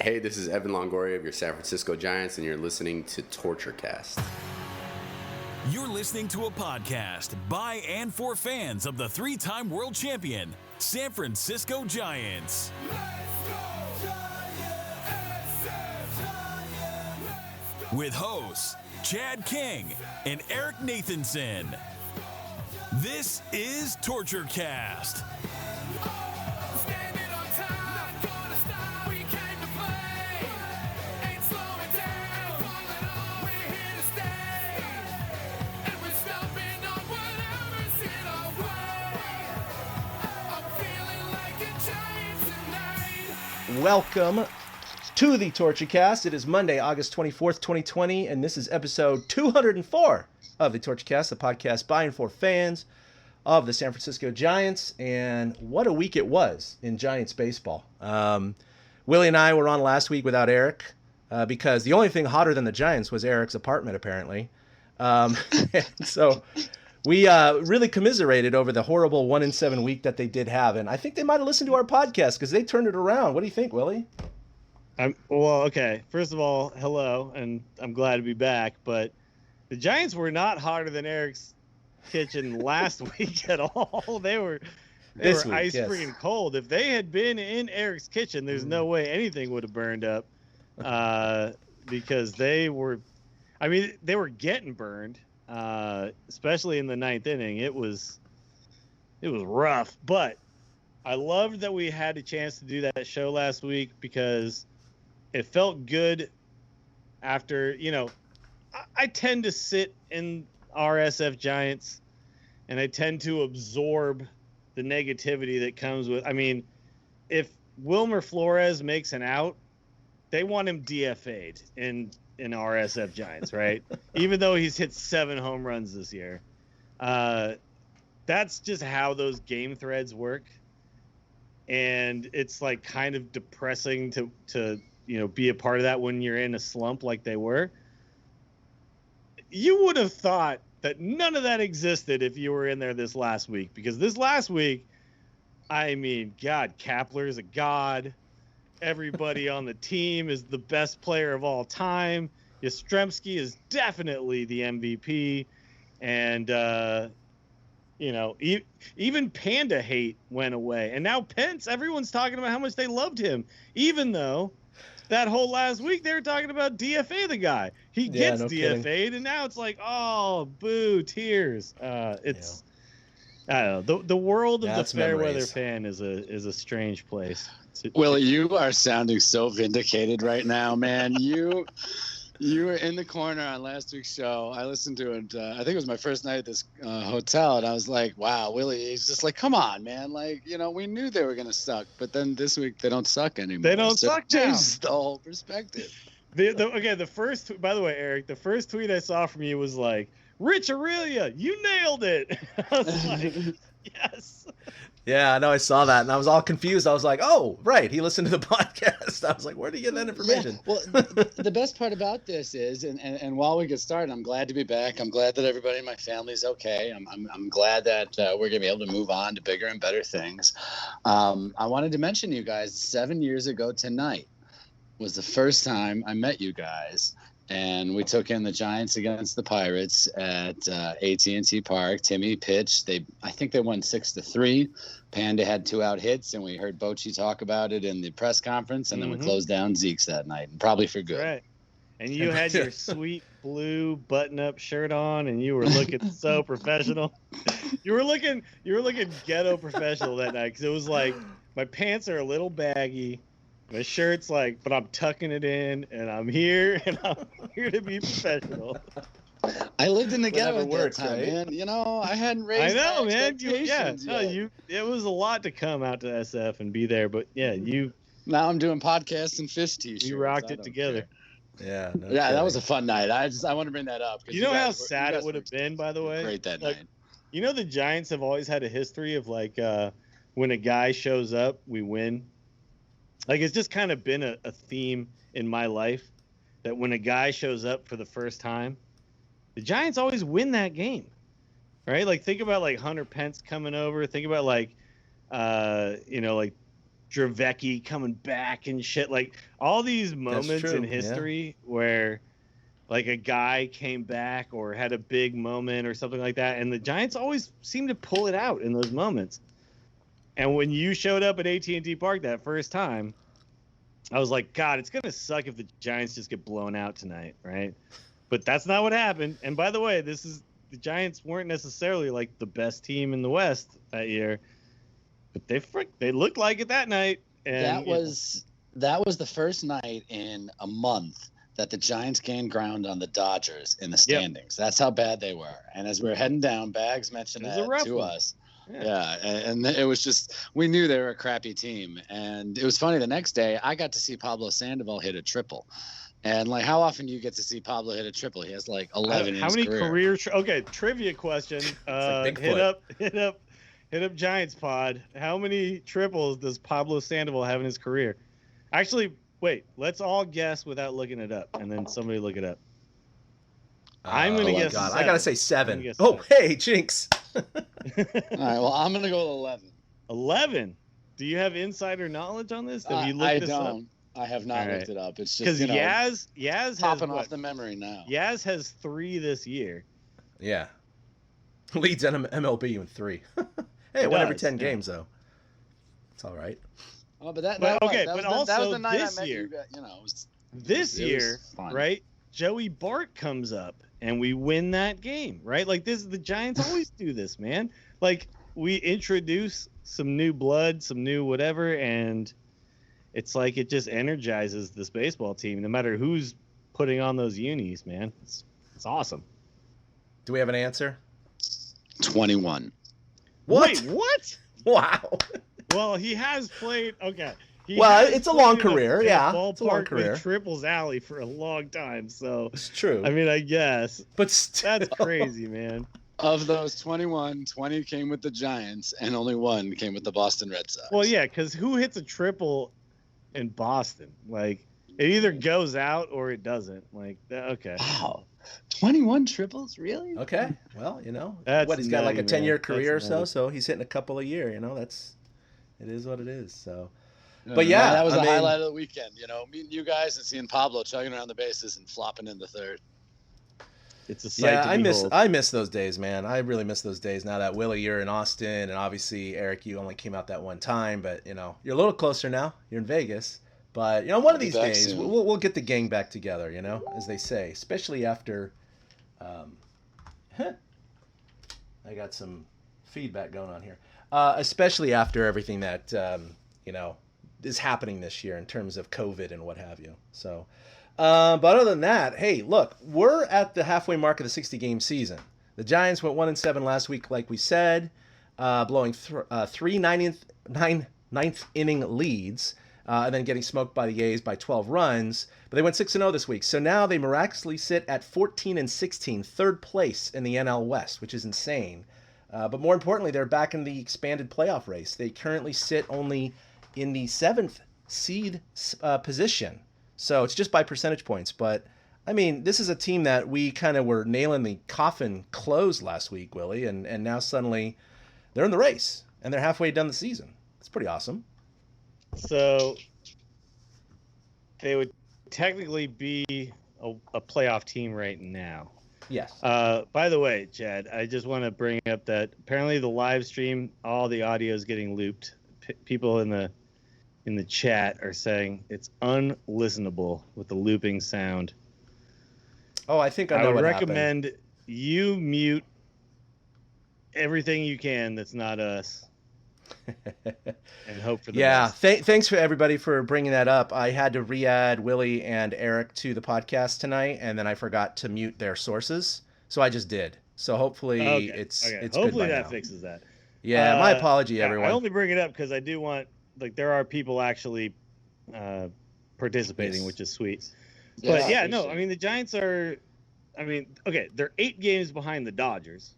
Hey, this is Evan Longoria of your San Francisco Giants, and you're listening to Torture Cast. You're listening to a podcast by and for fans of the three-time world champion, San Francisco Giants. With hosts Chad King and Eric Nathanson. This is Torture Cast. Welcome to the Torture Cast. It is Monday, August 24th, 2020, and this is episode 204 of the Torture Cast, the podcast by and for fans of the San Francisco Giants. And what a week it was in Giants baseball. Willie and I were on last week without Eric because the only thing hotter than the Giants was Eric's apartment, apparently. So we really commiserated over the horrible 1-7 week that they did have. And I think they might have listened to our podcast because they turned it around. What do you think, Willie? Well, okay. First of all, hello, and I'm glad to be back. But the Giants were not hotter than Eric's kitchen last week at all. They were ice freaking cold. If they had been in Eric's kitchen, there's no way anything would have burned up because they were getting burned. Especially in the ninth inning, it was rough. But I loved that we had a chance to do that show last week because it felt good after, I tend to sit in RSF Giants and I tend to absorb the negativity that comes with, if Wilmer Flores makes an out, they want him DFA'd in RSF Giants, right? Even though he's hit 7 home runs this year. That's just how those game threads work. And it's like kind of depressing to be a part of that when you're in a slump like they were. You would have thought that none of that existed if you were in there this last week, because this last week, God, Kapler's a god. Everybody on the team is the best player of all time. Yastrzemski is definitely the MVP. And, even Panda hate went away. And now Pence, everyone's talking about how much they loved him, even though that whole last week they were talking about DFA the guy. He gets DFA'd, and now it's like, oh, boo, tears. I don't know. The world of the Fairweather fan is a strange place. Willie, you are sounding so vindicated right now, man. You were in the corner on last week's show. I listened to it. I think it was my first night at this hotel, and I was like, wow, Willie, he's just like, come on, man. Like, we knew they were going to suck, but then this week they don't suck anymore. They don't suck now. Changes the whole perspective. The first, by the way, Eric, the first tweet I saw from you was like, Rich Aurelia, you nailed it. I was like, yes. Yeah, I know. I saw that, and I was all confused. I was like, "Oh, right, he listened to the podcast." I was like, "Where did he get that information?" Yeah, well, the best part about this is, and while we get started, I'm glad to be back. I'm glad that everybody in my family is okay. I'm glad that we're gonna be able to move on to bigger and better things. I wanted to mention to you guys, 7 years ago tonight was the first time I met you guys. And we took in the Giants against the Pirates at AT&T Park. Timmy pitched. I think they won 6-3. Panda had 2 out hits, and we heard Bochy talk about it in the press conference, and then we closed down Zeke's that night, and probably for good. Right. And you had your sweet blue button-up shirt on, and you were looking so professional. You were looking ghetto professional that night, because it was like, my pants are a little baggy. My shirt's like, but I'm tucking it in, and I'm here to be professional. I lived in the ghetto at that time, right? man. I hadn't raised my expectations yet. It was a lot to come out to SF and be there, but now I'm doing podcasts and fist t-shirts. You rocked it together. Yeah. That was a fun night. I want to bring that up. You know how sad it would have been, by the way? Great that night. The Giants have always had a history of when a guy shows up, we win. Like, it's just kind of been a theme in my life that when a guy shows up for the first time, the Giants always win that game, right? Like, think about Hunter Pence coming over. Think about Dravecki coming back and shit. Like all these moments in history where like a guy came back or had a big moment or something like that. And the Giants always seem to pull it out in those moments. And when you showed up at AT&T Park that first time, I was like, God, it's going to suck if the Giants just get blown out tonight, right? But that's not what happened. And by the way, the Giants weren't necessarily like the best team in the West that year. But they looked like it that night. And that was the first night in a month that the Giants gained ground on the Dodgers in the standings. Yep. That's how bad they were. And as we were heading down, Bags mentioned that to us. Yeah, and it was just, we knew they were a crappy team. And it was funny, the next day, I got to see Pablo Sandoval hit a triple. And, like, how often do you get to see Pablo hit a triple? He has, like, 11 in his career. How many career okay, trivia question. Like hit up Giants pod. How many triples does Pablo Sandoval have in his career? Actually, wait, let's all guess without looking it up, and then somebody look it up. I'm going to guess 7. I got to say 7. Oh, 7. Hey, jinx. All right, well, I'm going to go with 11. 11? Do you have insider knowledge on this? Have you looked this up? I have not looked it up. It's just, because Yaz popping off the memory now. Yaz has 3 this year. Yeah. Leads MLB in 3. Hey, it won every 10 games, though. It's all right. Oh, but that was the night this I met year, you. This year, right? Joey Bart comes up and we win that game, right? Like the Giants always do this, man. Like we introduce some new blood, some new whatever, and it's like it just energizes this baseball team, no matter who's putting on those unis, man. It's awesome. Do we have an answer? 21. What? Wait, what? Wow. Well, he has played. Okay. It's a long career. Yeah, it's a long career. Triples Alley for a long time, so it's true. I mean, I guess, but still. That's crazy, man. Of those 21, 20 came with the Giants, and only 1 came with the Boston Red Sox. Well, yeah, because who hits a triple in Boston? Like, it either goes out or it doesn't. Like, okay. Wow. 21 triples, really? Okay. Well, that's he's got like a 10-year career or so he's hitting a couple a year. It is what it is. So, but yeah, that was the highlight of the weekend. Meeting you guys and seeing Pablo chugging around the bases and flopping in the third. It's a sight to behold. I miss those days, man. I really miss those days. Now that Willie, you're in Austin, and obviously Eric, you only came out that one time, but you're a little closer now. You're in Vegas. But one of these days we'll get the gang back together, as they say, especially after. I got some feedback going on here, especially after everything that is happening this year in terms of COVID and what have you. So, but other than that, hey, look, we're at the halfway mark of the 60-game season. The Giants went 1-7 last week, like we said, blowing 3 ninth inning leads. And then getting smoked by the A's by 12 runs. But they went 6-0 this week. So now they miraculously sit at 14-16, third place in the NL West, which is insane. But more importantly, they're back in the expanded playoff race. They currently sit only in the 7th seed position. So it's just by percentage points. But, I mean, this is a team that we kind of were nailing the coffin closed last week, Willie. And now suddenly they're in the race. And they're halfway done the season. It's pretty awesome. So they would technically be a playoff team right now. Yes. By the way, Chad, I just want to bring up that apparently the live stream, all the audio is getting looped. People in the chat are saying it's unlistenable with the looping sound. Oh, I think I know what happened. I would recommend you mute everything you can that's not us. And hope for the best. Thanks for everybody for bringing that up. I had to re-add Willie and Eric to the podcast tonight, and then I forgot to mute their sources, so I just did. So hopefully it's hopefully good that now. Fixes that. Yeah, my apology, everyone. I only bring it up because I do want there are people actually participating, which is sweet. But I mean the Giants are, they're 8 games behind the Dodgers.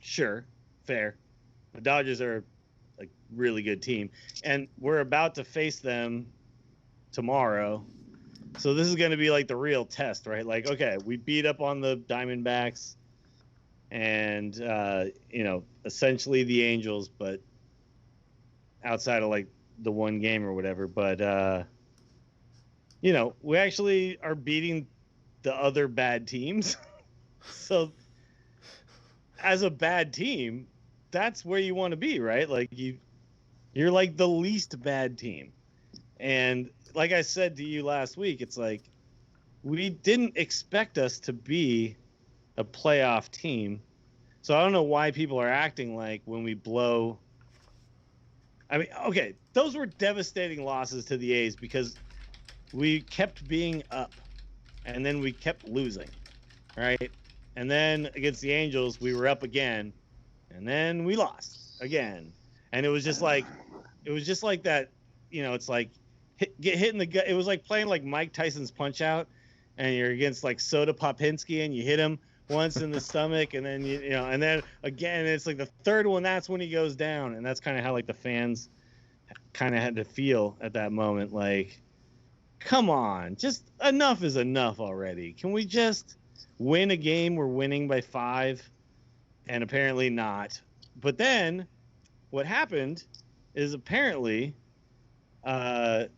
Sure, fair. The Dodgers are a really good team, and we're about to face them tomorrow. So this is going to be like the real test, right? Like, okay, we beat up on the Diamondbacks and, essentially the Angels, but outside of like the one game or whatever. But we actually are beating the other bad teams. So as a bad team, that's where you want to be, right? Like you're like the least bad team. And like I said to you last week, it's like we didn't expect us to be a playoff team. So I don't know why people are acting like when we blow. I mean, okay, those were devastating losses to the A's because we kept being up and then we kept losing, right? And then against the Angels, we were up again and then we lost again. And it was just like that, it's like get hit in the gut. It was like playing like Mike Tyson's Punch Out, and you're against like Soda Popinski and you hit him once in the stomach, and then and then again, it's like the third one, that's when he goes down. And that's kind of how like the fans kind of had to feel at that moment. Like, come on, just enough is enough already. Can we just win a game? We're winning by 5, and apparently not. But then what happened is apparently Kapler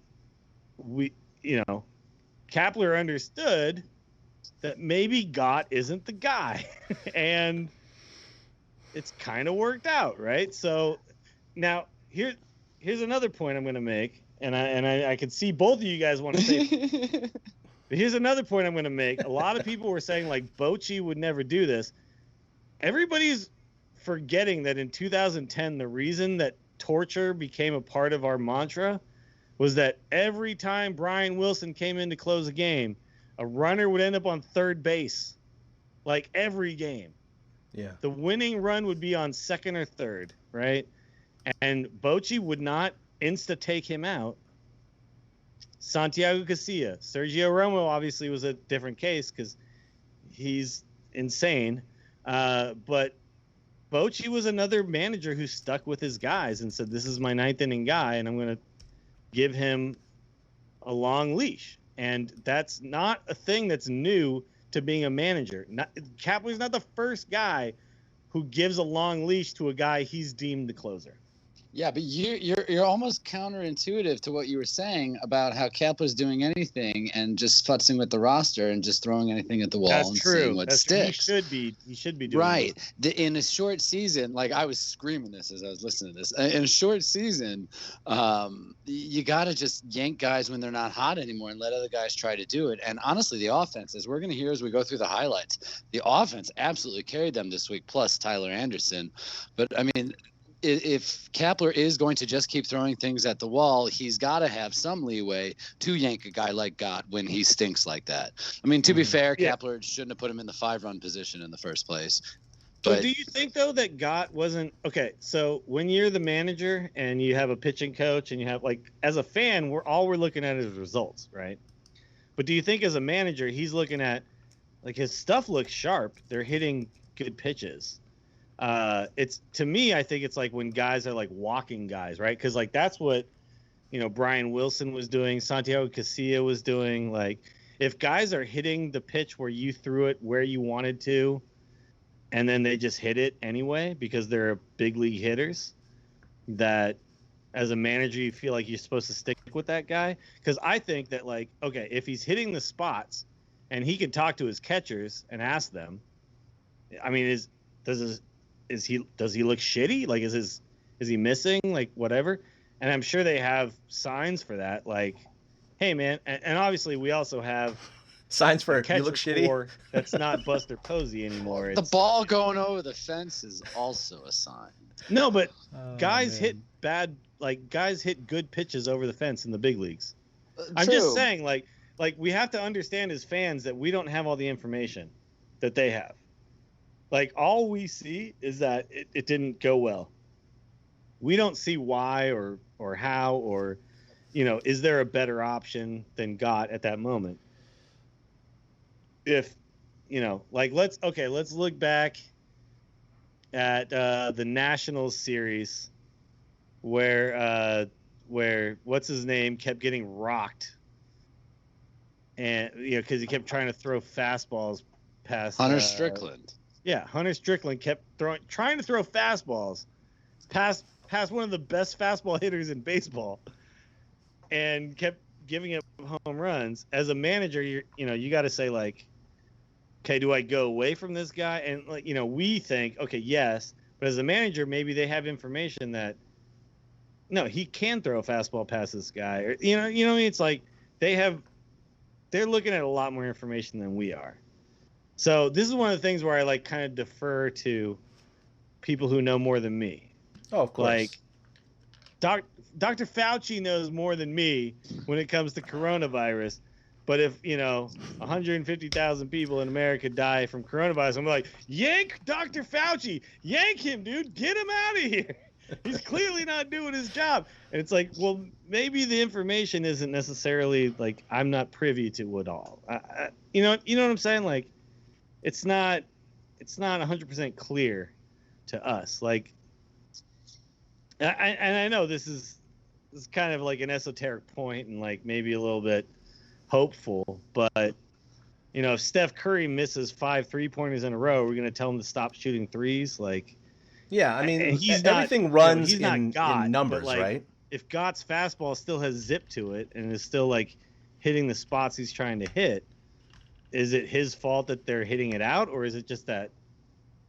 understood that maybe Gott isn't the guy. And it's kind of worked out, right? So now here's another point I'm going to make, and I could see both of you guys want to say. But here's another point I'm going to make. A lot of people were saying like Bochy would never do this. Everybody's forgetting that in 2010, the reason that torture became a part of our mantra was that every time Brian Wilson came in to close a game, a runner would end up on third base, like every game. Yeah. The winning run would be on second or third, right? And Bochy would not take him out. Santiago Casilla, Sergio Romo obviously was a different case because he's insane. But Bochy was another manager who stuck with his guys and said, this is my 9th inning guy, and I'm going to give him a long leash. And that's not a thing that's new to being a manager. Kapler's not the first guy who gives a long leash to a guy he's deemed the closer. Yeah, but you're almost counterintuitive to what you were saying about how Kapler's doing anything and just futzing with the roster and just throwing anything at the wall and seeing what sticks. He should be doing right. In a short season, like I was screaming this as I was listening to this. In a short season, you got to just yank guys when they're not hot anymore and let other guys try to do it. And honestly, the offense, as we're going to hear as we go through the highlights, the offense absolutely carried them this week, plus Tyler Anderson. But I mean, if Kapler is going to just keep throwing things at the wall, he's got to have some leeway to yank a guy like Gott when he stinks like that. I mean, to be fair, Kapler shouldn't have put him in the 5-run position in the first place. But do you think, though, that Gott wasn't – okay, so when you're the manager and you have a pitching coach and you have – like, as a fan, we're looking at is results, right? But do you think as a manager he's looking at – like, his stuff looks sharp. They're hitting good pitches. It's, to me, I think it's like when guys are like walking guys, right? Because like that's what Brian Wilson was doing, Santiago Casilla was doing. Like if guys are hitting the pitch where you threw it where you wanted to, and then they just hit it anyway because they're big league hitters, that as a manager you feel like you're supposed to stick with that guy. Because I think that like, okay, if he's hitting the spots and he can talk to his catchers and ask them, I mean, does he look shitty? Like, is he missing? Like, whatever. And I'm sure they have signs for that. Like, hey, man. And obviously, we also have signs for you look shitty. That's not Buster Posey anymore. The ball going over the fence is also a sign. No, but guys hit bad. Like, guys hit good pitches over the fence in the big leagues. I'm just saying, like we have to understand as fans that we don't have all the information that they have. Like, all we see is that it didn't go well. We don't see why or how or, is there a better option than Gott at that moment? If, let's look back at the Nationals series where what's his name kept getting rocked. And, because he kept trying to throw fastballs past Hunter Strickland. Yeah, Hunter Strickland kept trying to throw fastballs past past one of the best fastball hitters in baseball and kept giving up home runs. As a manager, you got to say, like, okay, do I go away from this guy? And, like, we think, okay, yes. But as a manager, maybe they have information that, no, he can throw a fastball past this guy. Or, you know what I mean? It's like they're looking at a lot more information than we are. So this is one of the things where I, like, kind of defer to people who know more than me. Oh, of course. Like, Dr. Fauci knows more than me when it comes to coronavirus. But if, 150,000 people in America die from coronavirus, I'm like, yank Dr. Fauci. Yank him, dude. Get him out of here. He's clearly not doing his job. And it's like, well, maybe the information isn't necessarily, like, I'm not privy to it all. You know what I'm saying? Like, it's not 100% clear to us. Like, I know this is kind of like an esoteric point and, like, maybe a little bit hopeful, but if Steph Curry misses 5 3-pointers in a row, we're going to tell him to stop shooting threes. Like, yeah, I mean, everything not, runs in numbers, like, right? If Gott's fastball still has zip to it and is still, like, hitting the spots he's trying to hit, is it his fault that they're hitting it out, or is it just that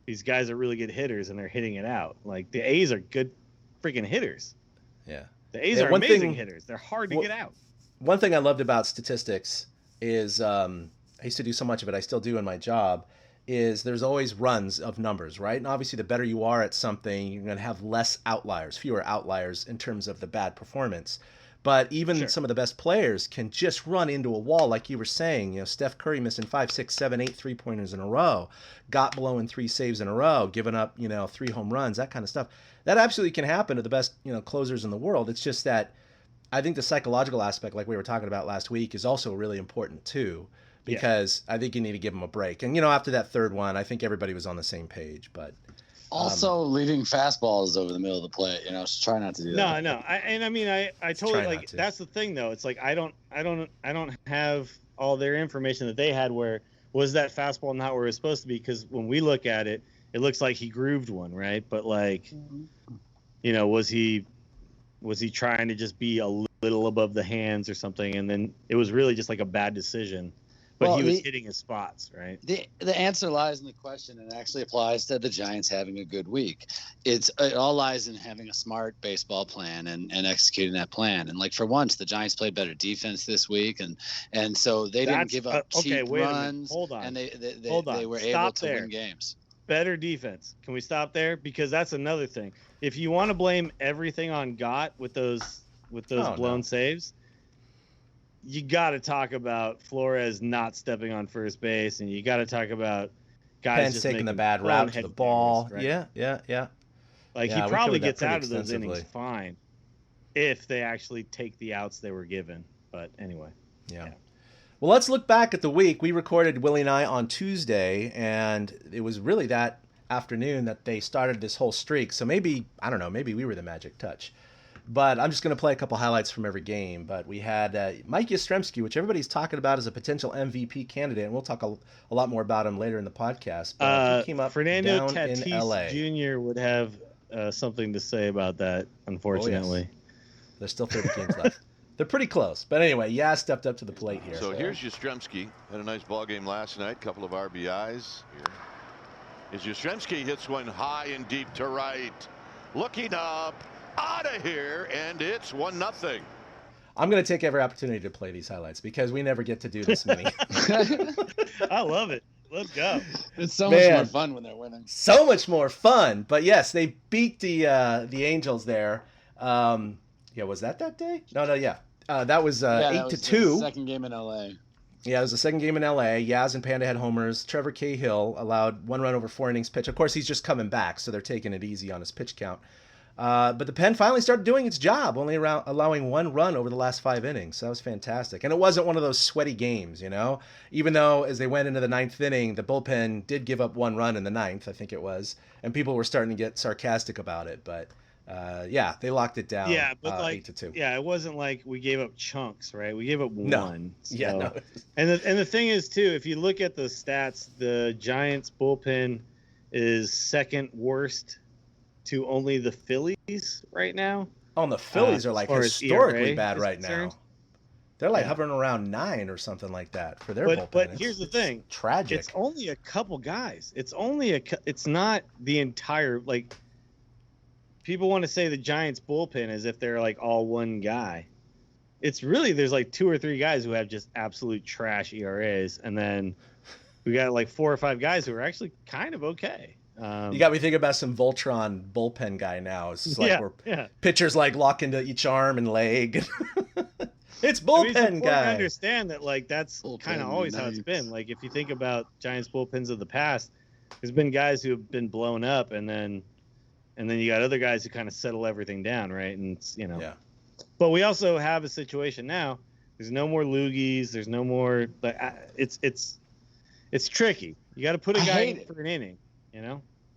these guys are really good hitters and they're hitting it out? Like, the A's are good freaking hitters. Yeah. The A's are amazing hitters. They're hard to get out. One thing I loved about statistics is I used to do so much of it, I still do in my job, is there's always runs of numbers, right? And obviously the better you are at something, you're going to have less outliers, fewer outliers in terms of the bad performance. But even some of the best players can just run into a wall, like you were saying. Steph Curry missing 5, 6, 7, 8 3-pointers in a row, got blowing 3 saves in a row, giving up 3 home runs, that kind of stuff. That absolutely can happen to the best closers in the world. It's just that I think the psychological aspect, like we were talking about last week, is also really important too, because I think you need to give them a break. And after that third one, I think everybody was on the same page. But also leaving fastballs over the middle of the plate, so try not to do that. No. I totally, like, that's the thing though. It's like I don't have all their information that they had. Where was that fastball not where it was supposed to be? Because when we look at it, it looks like he grooved one, right? But, like, was he trying to just be a little above the hands or something? And then it was really just like a bad decision. But he was hitting his spots, right? The answer lies in the question, and it actually applies to the Giants having a good week. It all lies in having a smart baseball plan and executing that plan. And, like, for once, the Giants played better defense this week, and so they didn't give up cheap runs. Hold on. And they were able to win games. Better defense. Can we stop there? Because that's another thing. If you want to blame everything on Gott with those blown saves, you got to talk about Flores not stepping on first base, and you got to talk about guys Pence just taking the bad route to the ball. Right? Yeah. Like, he probably gets out of those innings fine if they actually take the outs they were given. But anyway. Yeah. Well, let's look back at the week. We recorded Willie and I on Tuesday, and it was really that afternoon that they started this whole streak. So maybe we were the magic touch. But I'm just going to play a couple highlights from every game. But we had Mike Yastrzemski, which everybody's talking about as a potential MVP candidate, and we'll talk a lot more about him later in the podcast. But he came up Fernando down Tatis in LA. Jr. would have something to say about that, unfortunately. Oh, yes. There's still 30 games left. They're pretty close. But anyway, Yaz stepped up to the plate here. So here's Yastrzemski. Had a nice ball game last night. Couple of RBIs. Here is Yastrzemski. Hits one high and deep to right. Looking up. Out of here. And it's 1-0. I'm going to take every opportunity to play these highlights because we never get to do this many. I love it. Let's go. It's so much more fun when they're winning. So much more fun. But yes, they beat the Angels there. Was that day? No, yeah. That was 8-2. Second game in LA. Yeah, it was the second game in LA. Yaz and Panda had homers. Trevor Cahill allowed 1 run over 4 innings pitch. Of course, he's just coming back, so they're taking it easy on his pitch count. But the pen finally started doing its job, only allowing 1 run over the last 5 innings. So that was fantastic. And it wasn't one of those sweaty games, even though as they went into the 9th inning, the bullpen did give up 1 run in the 9th, I think it was. And people were starting to get sarcastic about it. But they locked it down. Yeah, but 8-2. Yeah, it wasn't like we gave up chunks, right? We gave up 1. So. Yeah, no. And the thing is, too, if you look at the stats, the Giants bullpen is second worst to only the Phillies right now. Oh, and the Phillies are like historically bad right now. They're like hovering around 9 or something like that for their bullpen. But here's the thing. Tragic. It's only a couple guys. It's not the entire, like, people want to say the Giants bullpen as if they're like all one guy. It's really, there's like 2 or 3 guys who have just absolute trash ERAs. And then we got like 4 or 5 guys who are actually kind of okay. You got me thinking about some Voltron bullpen guy now. It's just like pitchers like lock into each arm and leg. It's bullpen guy. I understand that, like, that's kind of always how it's been. Like, if you think about Giants bullpens of the past, there's been guys who have been blown up, and then you got other guys who kind of settle everything down, right? And Yeah. But we also have a situation now. There's no more loogies. There's no more. It's tricky. You got to put a guy in for an inning.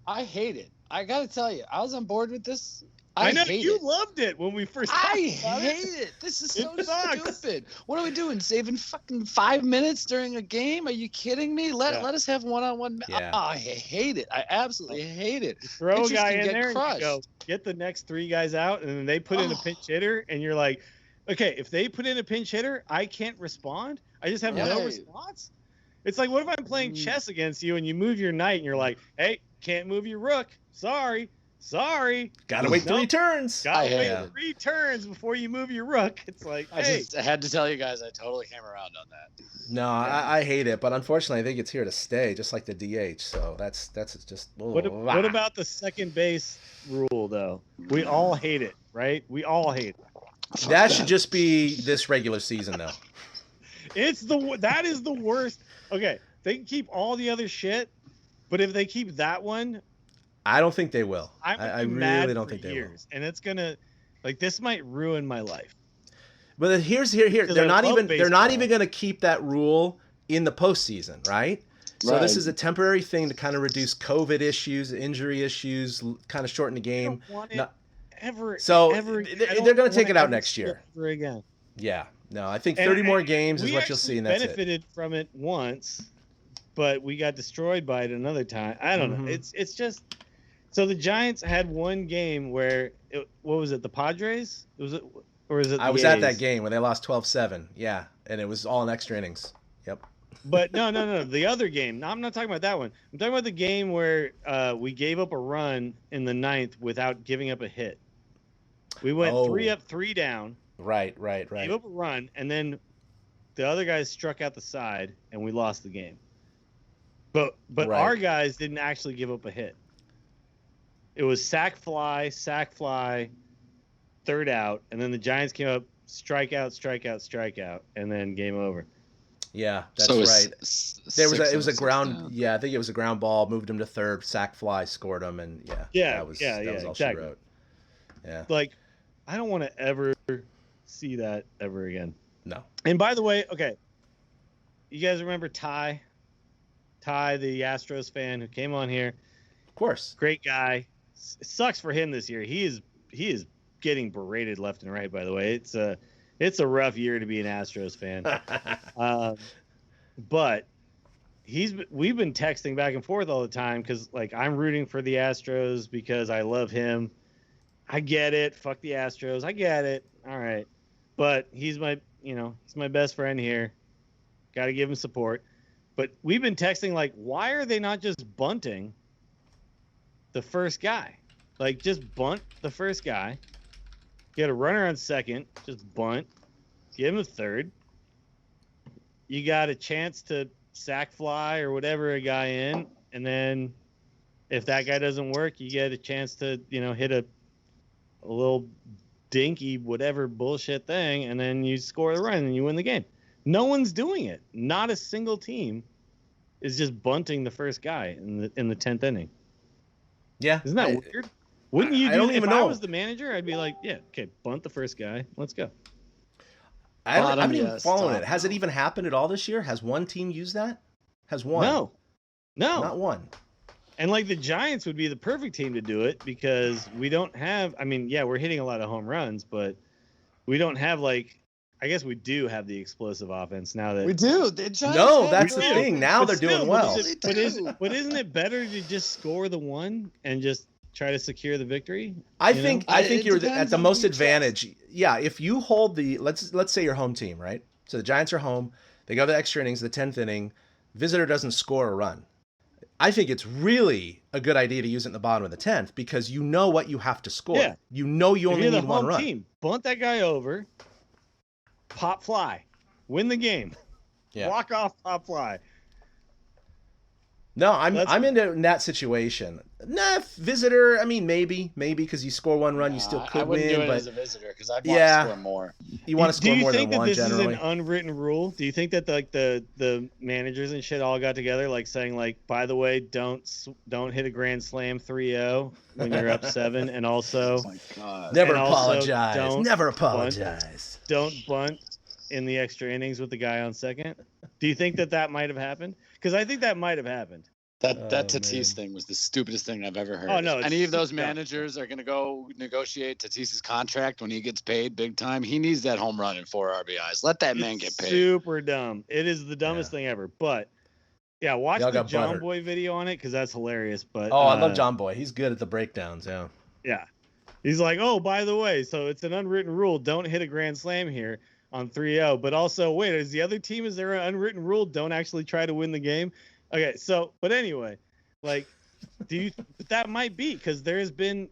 I hate it. I got to tell you, I was on board with this. I know you loved it when we first. I hate it. This is so stupid. What are we doing? Saving fucking 5 minutes during a game? Are you kidding me? Let us have one-on-one. Yeah. Oh, I hate it. I absolutely hate it. You throw a guy in there and you go, get the next 3 guys out, and then they put in a pinch hitter, and you're like, okay, if they put in a pinch hitter, I can't respond. I just have no response. It's like, what if I'm playing chess against you and you move your knight and you're like, hey, can't move your rook. Sorry. Gotta wait 3 turns. Gotta wait 3 turns before you move your rook. It's like, I had to tell you guys, I totally came around on that. No, I hate it, but unfortunately, I think it's here to stay, just like the DH. So that's just. What about the second base rule, though? We all hate it, right? We all hate it. That should just be this regular season, though. That is the worst. Okay, they can keep all the other shit, but if they keep that one, I don't think they will. I really don't think they will. And it's gonna, like, this might ruin my life. But here. They're not even going to keep that rule in the postseason, right? So this is a temporary thing to kind of reduce COVID issues, injury issues, kind of shorten the game. They're going to take it out next year. Ever again. Yeah. No, I think 30 more games is what you'll see, and that's it. We benefited from it once, but we got destroyed by it another time. I don't know. It's just. So the Giants had one game where, what was it, the Padres? Or is it the I was A's? at that game when they lost 12-7. Yeah, and it was all in extra innings. Yep. But no. The other game. No, I'm not talking about that one. I'm talking about the game where we gave up a run in the 9th without giving up a hit. We went 3 up, 3 down. Right. Gave up a run, and then the other guys struck out the side, and we lost the game. But our guys didn't actually give up a hit. It was sack fly, 3rd out, and then the Giants came up, strikeout, and then game over. Yeah, that's right. It was a ground. Yeah, I think it was a ground ball. Moved him to 3rd, sack fly, scored him, and that was all exactly. She wrote. Yeah. Like, I don't want to ever see that ever again. No. And by the way, okay, you guys remember Ty, the Astros fan who came on here? Of course. Great guy. It sucks for him this year. He is getting berated left and right. By the way, it's a rough year to be an Astros fan. But we've been texting back and forth all the time because, like, I'm rooting for the Astros because I love him. I get it. Fuck the Astros. I get it. All right, but he's my best friend here. Got to give him support. But we've been texting like, why are they not just bunting the first guy? Like, just bunt the first guy. Get a runner on second, just bunt. Give him a 3rd. You got a chance to sack fly or whatever a guy in, and then if that guy doesn't work, you get a chance to, hit a little dinky whatever bullshit thing, and then you score the run and you win the game. No one's doing it. Not a single team is just bunting the first guy in the 10th inning. Yeah. Isn't that weird? Wouldn't you do I don't that? even If know. I was the manager, I'd be like, yeah, okay, bunt the first guy. Let's go. I haven't even followed it. Has it even happened at all this year? Has one team used that? Has one? No. Not one. And, like, the Giants would be the perfect team to do it because we don't have – I mean, yeah, we're hitting a lot of home runs, but we don't have, like – I guess we do have the explosive offense now that – We do. That's the thing. Now they're doing well. But isn't it better to just score the one and just try to secure the victory? I think It you're depends at the on most who you trust. advantage. Yeah, if you hold the let's say your home team, right? So the Giants are home. They go to the extra innings, the 10th inning. Visitor doesn't score a run. I think it's really a good idea to use it in the bottom of the 10th because you know what you have to score. Yeah. You know you If only you're the need one home run. team, bunt that guy over, pop fly, win the game, Yeah. walk off, pop fly. No, I'm in that situation. Nah, visitor. I mean, maybe because you score one run, you still could I wouldn't win. do it but as a visitor because I'd want to score more. you want to score more Do than you one think that this generally. is an unwritten rule? Do you think that the managers and shit all got together like saying like, by the way, don't hit a grand slam 3-0 when you're up 7, and also Oh my God. Never and also apologize. don't Never bunt. apologize. Don't bunt in the extra innings with the guy on second? Do you think that might have happened? Because I think that might have happened. That Oh, Tatis thing was the stupidest thing I've ever heard. Oh, no, If it's any of those super dumb. managers are going to go negotiate Tatis's contract when he gets paid big time, he needs that home run and 4 RBIs. Let that man get paid. Super dumb. It is the dumbest thing ever. But yeah, watch Y'all the got John buttered. Boy video on it because that's hilarious. But Oh, I love John Boy. He's good at the breakdowns. Yeah. Yeah. He's like, oh, by the way, so it's an unwritten rule. Don't hit a grand slam here on 3-0. But also, wait, is the other team, is there an unwritten rule? Don't actually try to win the game. Okay, so, but anyway, like, but that might be because there's been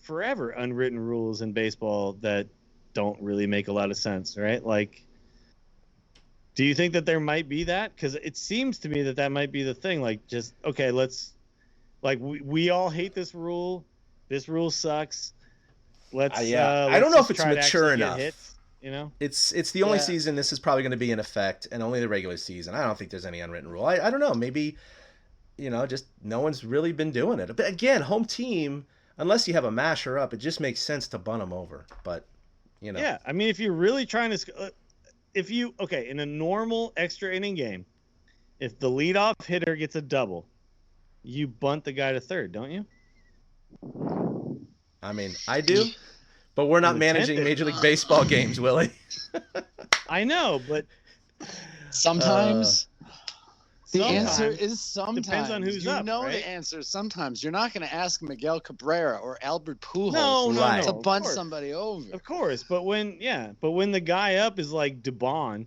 forever unwritten rules in baseball that don't really make a lot of sense, right? Like, do you think that there might be that? Because it seems to me that might be the thing. Like, just, okay, let's, like, we all hate this rule. This rule sucks. Let's, I don't know if it's try to mature actually get enough. hits, you know? It's the only Yeah. season this is probably going to be in effect, and only the regular season. I don't think there's any unwritten rule. I don't know. Maybe, just no one's really been doing it. But again, home team, unless you have a masher up, it just makes sense to bunt them over. But, Yeah, I mean, if you're really trying to, in a normal extra inning game, if the leadoff hitter gets a double, you bunt the guy to third, don't you? I mean, I do. But we're not In the managing 10th Major League Baseball games, Willie. I know, but Sometimes. The sometimes. answer is sometimes. Depends on who's you up, know right? the answer is sometimes. You're not going to ask Miguel Cabrera or Albert Pujols No, Right. to of bunt course. somebody over. Of course, but when the guy up is like DeBon,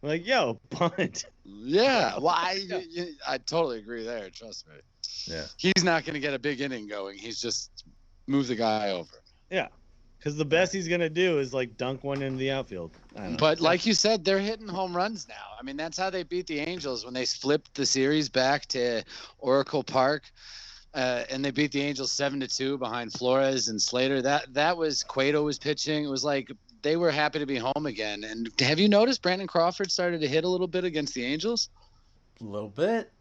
like, yo, bunt. Yeah, well, I totally agree there. Trust me. Yeah. He's not going to get a big inning going. He's just move the guy over. Yeah, because the best he's gonna do is like dunk one into the outfield. I don't know. But like you said, they're hitting home runs now. I mean, that's how they beat the Angels when they flipped the series back to Oracle Park, and they beat the Angels 7-2 behind Flores and Slater. That was Cueto was pitching. It was like they were happy to be home again. And have you noticed Brandon Crawford started to hit a little bit against the Angels? A little bit.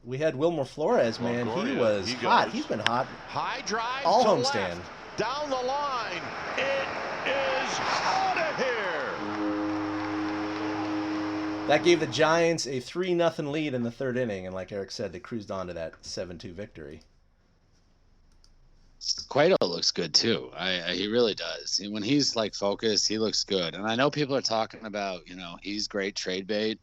We had Wilmer Flores, man. Longoria, He was he hot. goes. He's been hot. High drive All to homestand. left. Down the line. It is out of here. That gave the Giants a 3-0 lead in the third inning, and like Eric said, they cruised on to that 7-2 victory. Cueto looks good too. He really does. When he's like focused, he looks good. And I know people are talking about, he's great trade bait,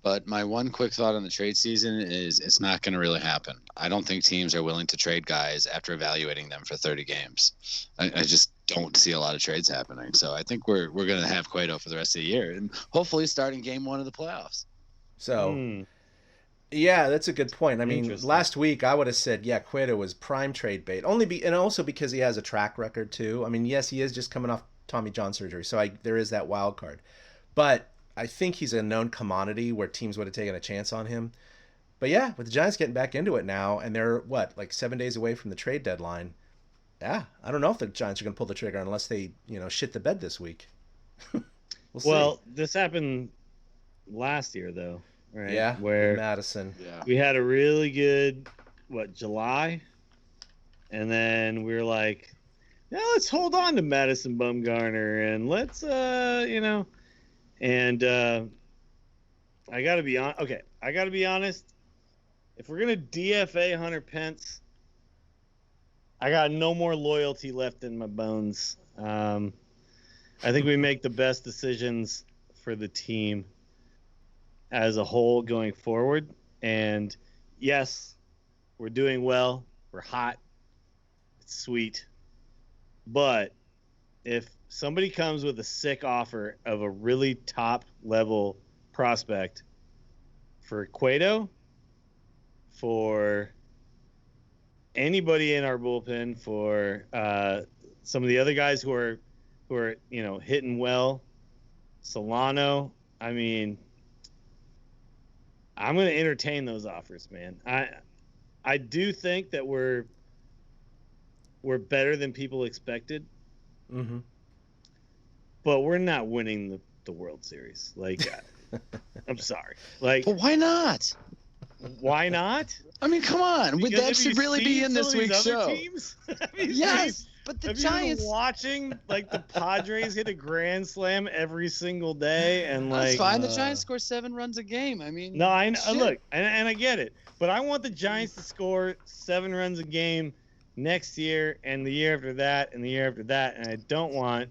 but my one quick thought on the trade season is it's not going to really happen. I don't think teams are willing to trade guys after evaluating them for 30 games. I just don't see a lot of trades happening. So I think we're going to have Cueto for the rest of the year and hopefully starting game 1 of the playoffs. So, yeah, that's a good point. I mean, Interesting. last week I would have said, yeah, Cueto was prime trade bait. And also because he has a track record too. I mean, yes, he is just coming off Tommy John surgery, so there is that wild card. But I think he's a known commodity where teams would have taken a chance on him. But yeah, with the Giants getting back into it now, and they're like 7 days away from the trade deadline. Yeah, I don't know if the Giants are going to pull the trigger unless they, shit the bed this week. We'll see. Well, this happened last year though, right? Yeah, where Madison. Yeah. we had a really good July, and then we were like, yeah, let's hold on to Madison Bumgarner and let's and I gotta be honest. If we're gonna DFA Hunter Pence, I got no more loyalty left in my bones. I think we make the best decisions for the team as a whole going forward. And yes, we're doing well. We're hot. sweet. But if somebody comes with a sick offer of a really top level prospect for Cueto, for anybody in our bullpen, for some of the other guys who are hitting well, Solano, I mean, I'm going to entertain those offers, man. I do think that we're better than people expected. Mm-hmm. But we're not winning the World Series. Like, I'm sorry. Like, But why not? Why not? I mean, come on. Because That should really be in this week's show. Yes, but the Giants. You been watching like the Padres hit a grand slam every single day, and like that's fine. The Giants score 7 runs a game. I mean, no, I know. Look, and I get it, but I want the Giants to score 7 runs a game next year, and the year after that, and the year after that, and I don't want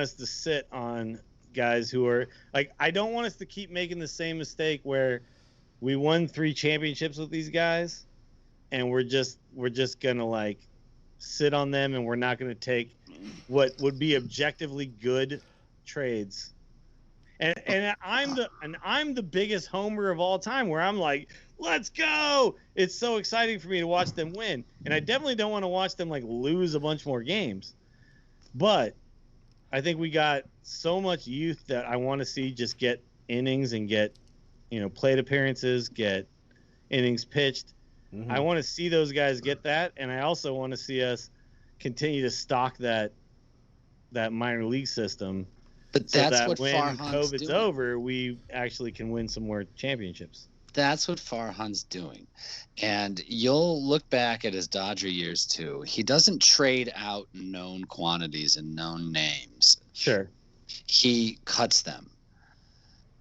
us to sit on guys who are like, I don't want us to keep making the same mistake where we won 3 championships with these guys and we're just gonna like sit on them, and we're not gonna take what would be objectively good trades. And I'm the biggest homer of all time, where I'm like, let's go. It's so exciting for me to watch them win. And I definitely don't want to watch them like lose a bunch more games. But I think we got so much youth that I want to see just get innings and get, plate appearances, get innings pitched. Mm-hmm. I want to see those guys get that, and I also want to see us continue to stock that minor league system. But so that's that what when Farhan's COVID's doing. over, we actually can win some more championships. That's what Farhan's doing. And you'll look back at his Dodger years too. He doesn't trade out known quantities and known names. Sure. He cuts them.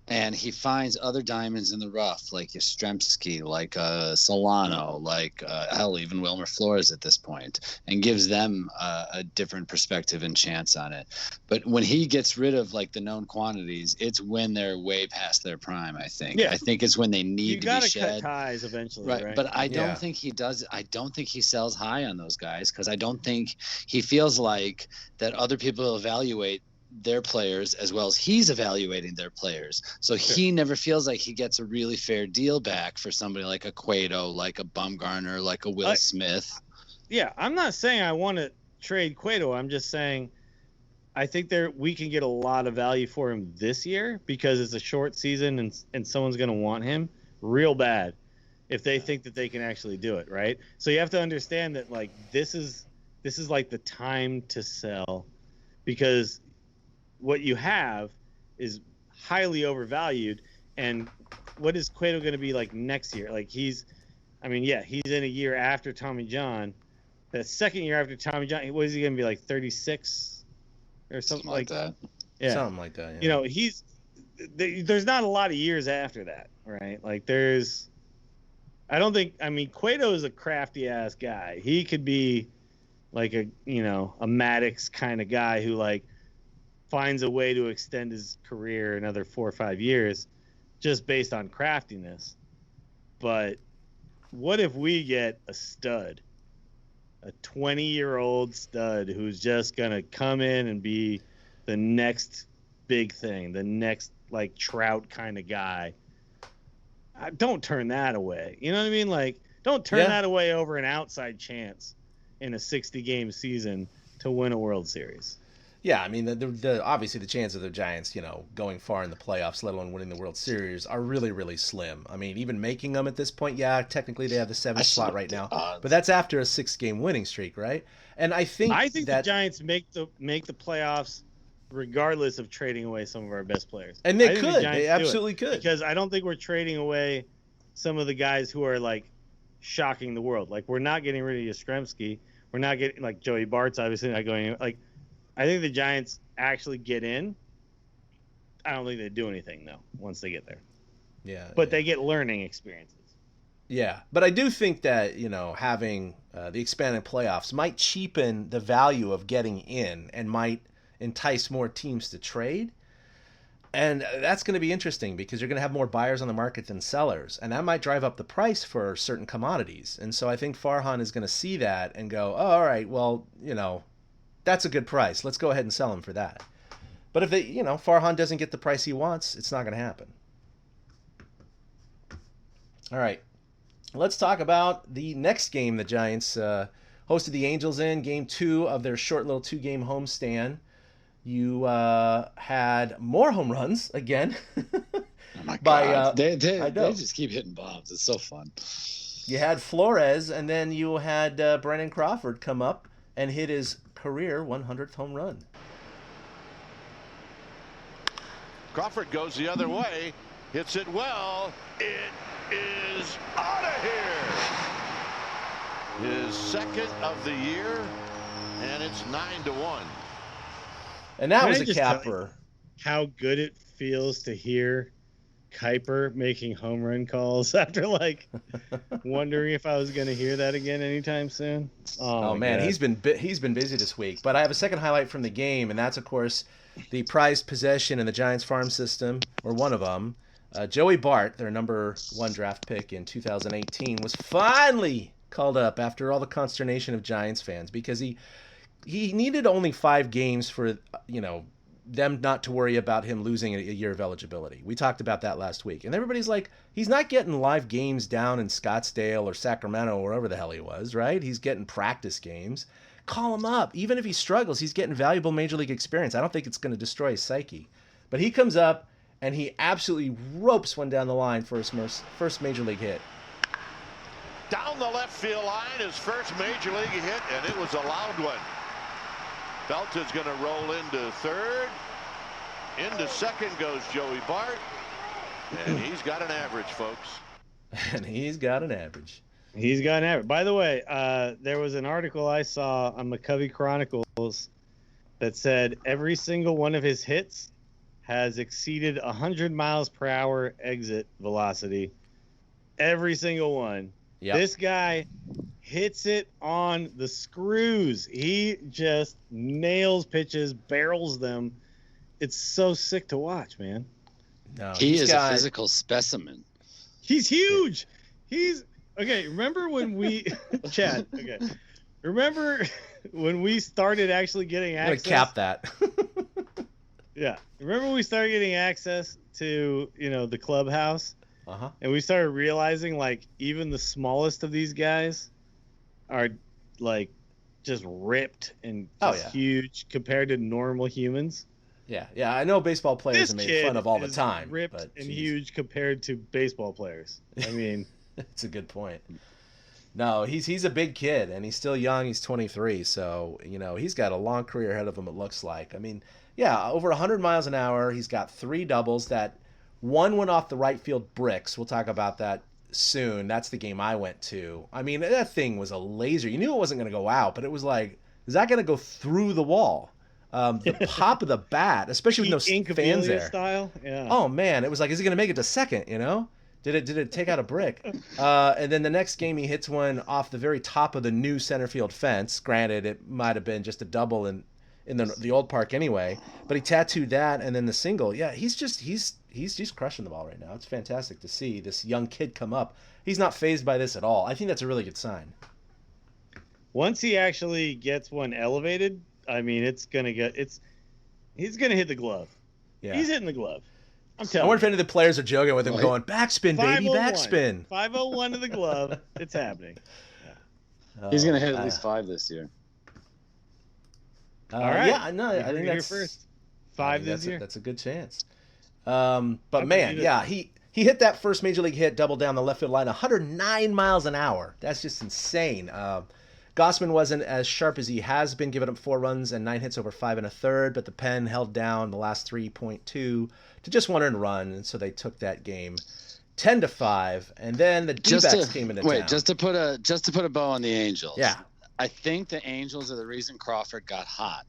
And he finds other diamonds in the rough, like Yastrzemski, like Solano, like hell, even Wilmer Flores at this point, and gives them a different perspective and chance on it. But when he gets rid of like the known quantities, it's when they're way past their prime. I think. Yeah. I think it's when they need to be shed. You got to cut ties eventually, right? But I don't think he does. I don't think he sells high on those guys, because I don't think he feels like that other people evaluate their players as well as he's evaluating their players. So he never feels like he gets a really fair deal back for somebody like a Cueto, like a Bumgarner, like a Will Smith. Yeah, I'm not saying I want to trade Cueto. I'm just saying I think we can get a lot of value for him this year, because it's a short season and someone's going to want him real bad if they think that they can actually do it, right? So you have to understand that like this is like the time to sell, because what you have is highly overvalued. And what is Cueto going to be like next year? Like he's in a year after Tommy John. The second year after Tommy John, what is he going to be, like 36 or something like that? Yeah. Something like that. Yeah. There's not a lot of years after that, right? Like Cueto is a crafty ass guy. He could be like a Maddox kind of guy who like finds a way to extend his career another 4 or 5 years just based on craftiness. But what if we get a stud, a 20-year-old stud who's just going to come in and be the next big thing, the next like Trout kind of guy? Don't turn that away. You know what I mean? Like, don't turn that away over an outside chance in a 60-game season to win a World Series. Yeah, I mean, the obviously the chance of the Giants, going far in the playoffs, let alone winning the World Series, are really, really slim. I mean, even making them at this point, technically they have the 7th slot right now, but that's after a 6-game winning streak, right? And I think the Giants make the playoffs regardless of trading away some of our best players. And they absolutely could. Because I don't think we're trading away some of the guys who are like shocking the world. Like, we're not getting rid of Yastrzemski. We're not getting like Joey Bart's obviously not going like. I think the Giants actually get in. I don't think they do anything, though, once they get there. Yeah. But they get learning experiences. Yeah. But I do think that, having the expanded playoffs might cheapen the value of getting in and might entice more teams to trade. And that's going to be interesting because you're going to have more buyers on the market than sellers. And that might drive up the price for certain commodities. And so I think Farhan is going to see that and go, oh, all right, well, that's a good price. Let's go ahead and sell him for that. But if Farhan doesn't get the price he wants, it's not going to happen. All right. Let's talk about the next game the Giants hosted the Angels in, game 2 of their short little 2-game homestand. You had more home runs again. Oh my God. They just keep hitting bombs. It's so fun. You had Flores, and then you had Brandon Crawford come up and hit his career 100th home run. Crawford goes the other way, hits it well. It is out of here. His second of the year, and it's 9-1. And that was a capper. How good it feels to hear Kuiper making home run calls after wondering if I was going to hear that again anytime soon. Oh man, God. He's been busy this week. But I have a second highlight from the game, and that's of course the prized possession in the Giants farm system, or one of them. Joey Bart, their number 1 draft pick in 2018, was finally called up after all the consternation of Giants fans because he needed only 5 games for, them not to worry about him losing a year of eligibility. We talked about that last week. And everybody's like, he's not getting live games down in Scottsdale or Sacramento or wherever the hell he was, right? He's getting practice games. Call him up. Even if he struggles, he's getting valuable major league experience. I don't think it's going to destroy his psyche. But he comes up, and he absolutely ropes one down the line for his first major league hit. Down the left field line, his first major league hit, and it was a loud one. Belton's going to roll into third. Into second goes Joey Bart. And he's got an average, folks. And he's got an average. He's got an average. By the way, there was an article I saw on McCovey Chronicles that said every single one of his hits has exceeded 100 miles per hour exit velocity. Every single one. Yep. This guy hits it on the screws. He just nails pitches, barrels them. It's so sick to watch, man. No, he is a physical specimen. He's huge. He's okay. Remember when we Chad? Okay. Remember when we started actually getting access? I'm gonna cap that. Yeah. Remember when we started getting access to the clubhouse? Uh-huh. And we started realizing even the smallest of these guys are just ripped and huge compared to normal humans. Yeah, I know baseball players are made fun of all the time. Ripped but and huge compared to baseball players. I mean, it's a good point. No, he's a big kid and he's still young. He's 23, so he's got a long career ahead of him. It looks like. I mean, yeah, over 100 miles an hour. He's got 3 doubles. That one went off the right field bricks. We'll talk about that soon. That's the game I went to. I mean, that thing was a laser. You knew it wasn't going to go out, but it was like, is that going to go through the wall? The pop of the bat, especially with no fans there. Style? Yeah. Oh man, it was like, is he going to make it to second? Did it take out a brick? And then the next game he hits one off the very top of the new center field fence. Granted, it might have been just a double in the old park anyway, but he tattooed that and then the single. Yeah, he's crushing the ball right now. It's fantastic to see this young kid come up. He's not fazed by this at all. I think that's a really good sign. Once he actually gets one elevated, I mean, he's gonna hit the glove. Yeah. He's hitting the glove. I'm telling you. I wonder if any of the players are joking with him going, backspin, baby, backspin. 501 to the glove. It's happening. Yeah. He's gonna hit at least 5 this year. All right. Yeah, no, I think that's first. 5 this year. That's a good chance. But man, yeah, he hit that first major league hit, double down the left field line, 109 miles an hour. That's just insane. Gossman wasn't as sharp as he has been, giving up 4 runs and 9 hits over 5 1/3, but the Pen held down the last 3.2 to just 1 earned run, and so they took that game 10-5. And then the D-backs came into town. Just to put a bow on the Angels. Yeah. I think the Angels are the reason Crawford got hot.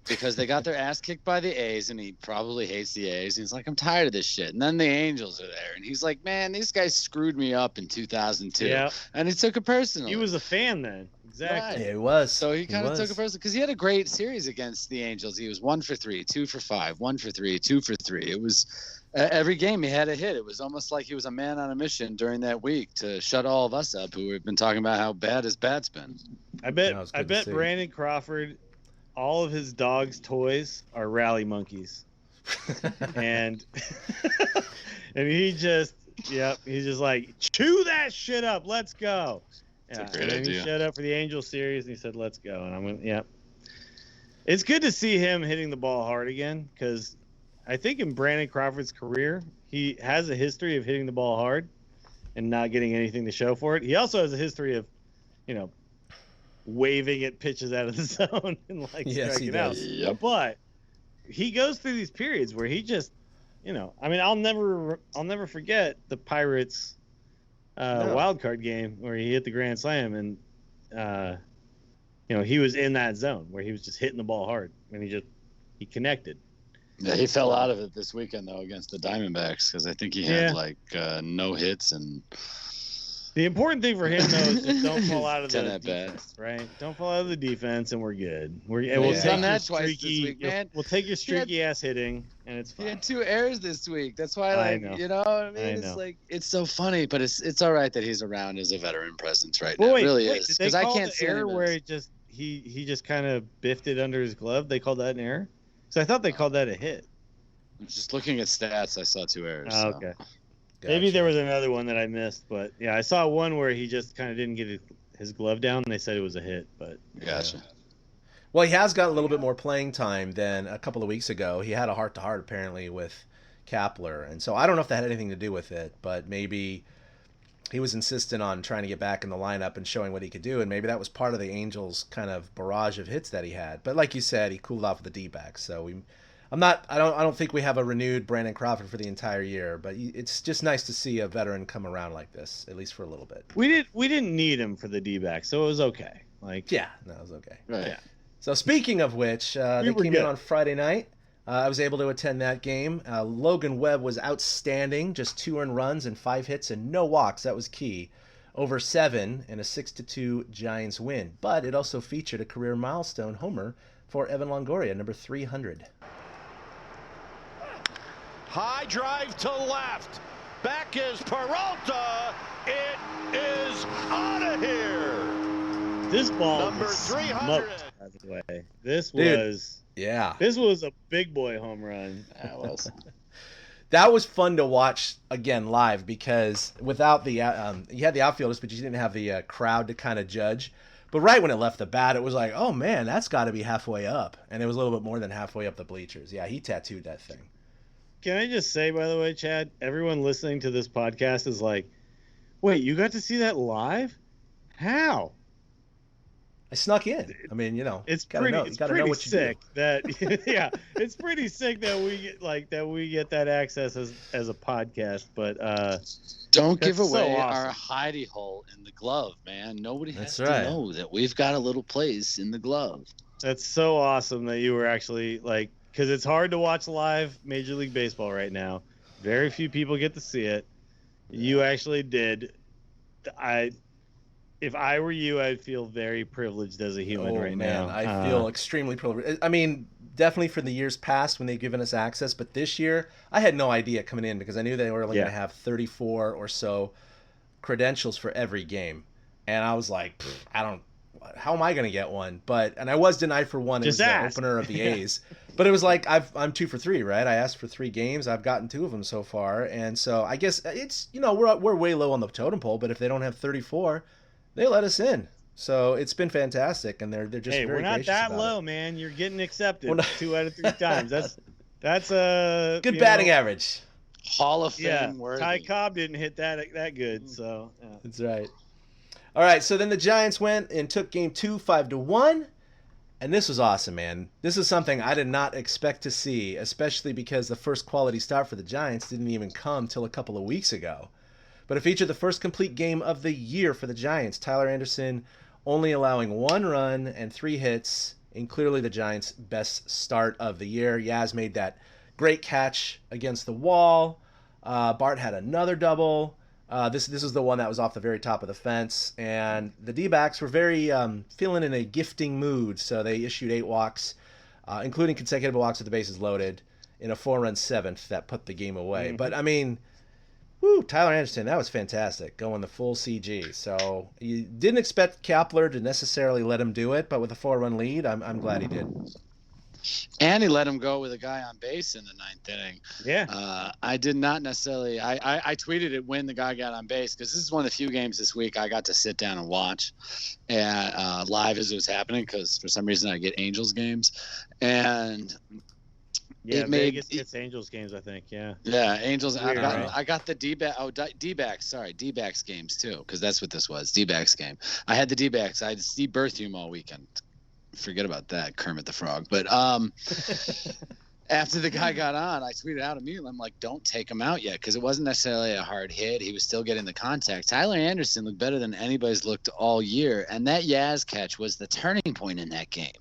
Because they got their ass kicked by the A's, and he probably hates the A's. He's like, I'm tired of this shit. And then the Angels are there, and he's like, man, these guys screwed me up in 2002. Yeah. And he took it personally. He was a fan then. Exactly. Yeah, he was. So he kind of took it personally because he had a great series against the Angels. He was 1 for 3, 2 for 5, 1 for 3, 2 for 3. It was every game he had a hit. It was almost like he was a man on a mission during that week to shut all of us up who have been talking about how bad his bat's been. I bet Brandon Crawford, all of his dog's toys are rally monkeys. and he's just like, chew that shit up. Let's go. Yeah, a great idea. He showed up for the Angel series and he said, let's go. And I'm going, yeah. It's good to see him hitting the ball hard again because I think in Brandon Crawford's career, he has a history of hitting the ball hard and not getting anything to show for it. He also has a history of, waving at pitches out of the zone and striking out. Yep. But he goes through these periods where he just, I'll never forget the Pirates wild card game where he hit the grand slam and he was in that zone where he was just hitting the ball hard and he connected. Yeah, he fell out of it this weekend though against the Diamondbacks because I think he had no hits and. The important thing for him though is just don't fall out of the defense, bad. right? Don't fall out of the defense and we're good. We'll done that twice this week, man. We'll take your streaky ass hitting and it's fine. He had 2 errors this week. That's why, I know. You know what I mean? It's like it's so funny, but it's all right that he's around as a veteran presence right now. It really is because I can't see error where he just kind of biffed it under his glove. They called that an error. So I thought they called that a hit. Just looking at stats, I saw 2 errors. Oh, okay. Gotcha. Maybe there was another one that I missed, but yeah, I saw one where he just kind of didn't get his glove down, and they said it was a hit. But gotcha. Yeah. Well, he has gotten a little bit more playing time than a couple of weeks ago. He had a heart-to-heart apparently with Kapler, and so I don't know if that had anything to do with it, but maybe he was insistent on trying to get back in the lineup and showing what he could do, and maybe that was part of the Angels' kind of barrage of hits that he had. But like you said, he cooled off with the D-backs, so I don't think we have a renewed Brandon Crawford for the entire year, but it's just nice to see a veteran come around like this, at least for a little bit. We didn't need him for the D-back, so it was okay. It was okay. Right. Yeah. So speaking of which, they came in on Friday night. I was able to attend that game. Logan Webb was outstanding, just 2 earned runs and 5 hits and no walks. That was key. Over 7 in a 6-2 Giants win. But it also featured a career milestone homer for Evan Longoria, number 300. High drive to left. Back is Peralta. It is out of here. This ball number was 300. Smoked, by the way. This was a big boy home run. That was. That was fun to watch again live because without the you had the outfielders, but you didn't have the crowd to kind of judge. But right when it left the bat, it was like, oh man, that's got to be halfway up, and it was a little bit more than halfway up the bleachers. Yeah, he tattooed that thing. Can I just say, by the way, Chad, everyone listening to this podcast is like, wait, you got to see that live? How? I snuck in. I mean, it's pretty sick that it's pretty sick that we get that access as a podcast, but don't give away so awesome. Our hidey hole in the glove, man. Nobody has to right. know that we've got a little place in the glove. That's so awesome that you were actually because it's hard to watch live Major League Baseball right now. Very few people get to see it. You actually did. If I were you, I'd feel very privileged as a human now. I feel extremely privileged. I mean, definitely for the years past when they've given us access, but this year I had no idea coming in because I knew they were going to have 34 or so credentials for every game, and I was like, how am I going to get one? And I was denied for one. It was the opener of the A's. But it was like I'm 2 for 3, right? I asked for 3 games. I've gotten 2 of them so far, and so I guess it's we're way low on the totem pole. But if they don't have 34, they let us in. So it's been fantastic, and they're just very we're not gracious that about low, it. man. You're getting accepted 2 out of 3 times. That's a good batting average. Hall of Fame worthy. Ty Cobb didn't hit that good, so That's right. All right, so then the Giants went and took game 2, 5-1. And this was awesome, man. This is something I did not expect to see, especially because the first quality start for the Giants didn't even come till a couple of weeks ago. But it featured the first complete game of the year for the Giants. Tyler Anderson only allowing 1 run and 3 hits, in clearly the Giants' best start of the year. Yaz made that great catch against the wall. Bart had another double. This is the one that was off the very top of the fence, and the D-backs were very feeling in a gifting mood, so they issued 8 walks, including consecutive walks with the bases loaded, in a 4-run 7th that put the game away. Mm-hmm. But I mean, woo, Tyler Anderson, that was fantastic, going the full CG. So you didn't expect Kepler to necessarily let him do it, but with a 4-run lead, I'm glad he did. And he let him go with a guy on base in the 9th inning. Yeah. I did not necessarily. I tweeted it when the guy got on base, because this is one of the few games this week I got to sit down and watch, and live as it was happening, because for some reason I get Angels games, and Yeah, Vegas gets Angels games, I think. Yeah. Yeah, Angels. Weird, I got the D-backs. Sorry, D-backs games too, because that's what this was. D-backs game. I had the D-backs. I had Steve Berthium all weekend. Forget about that, Kermit the Frog. But after the guy got on, I tweeted out immediately. I'm like, don't take him out yet, because it wasn't necessarily a hard hit. He was still getting the contact. Tyler Anderson looked better than anybody's looked all year, and that Yaz catch was the turning point in that game.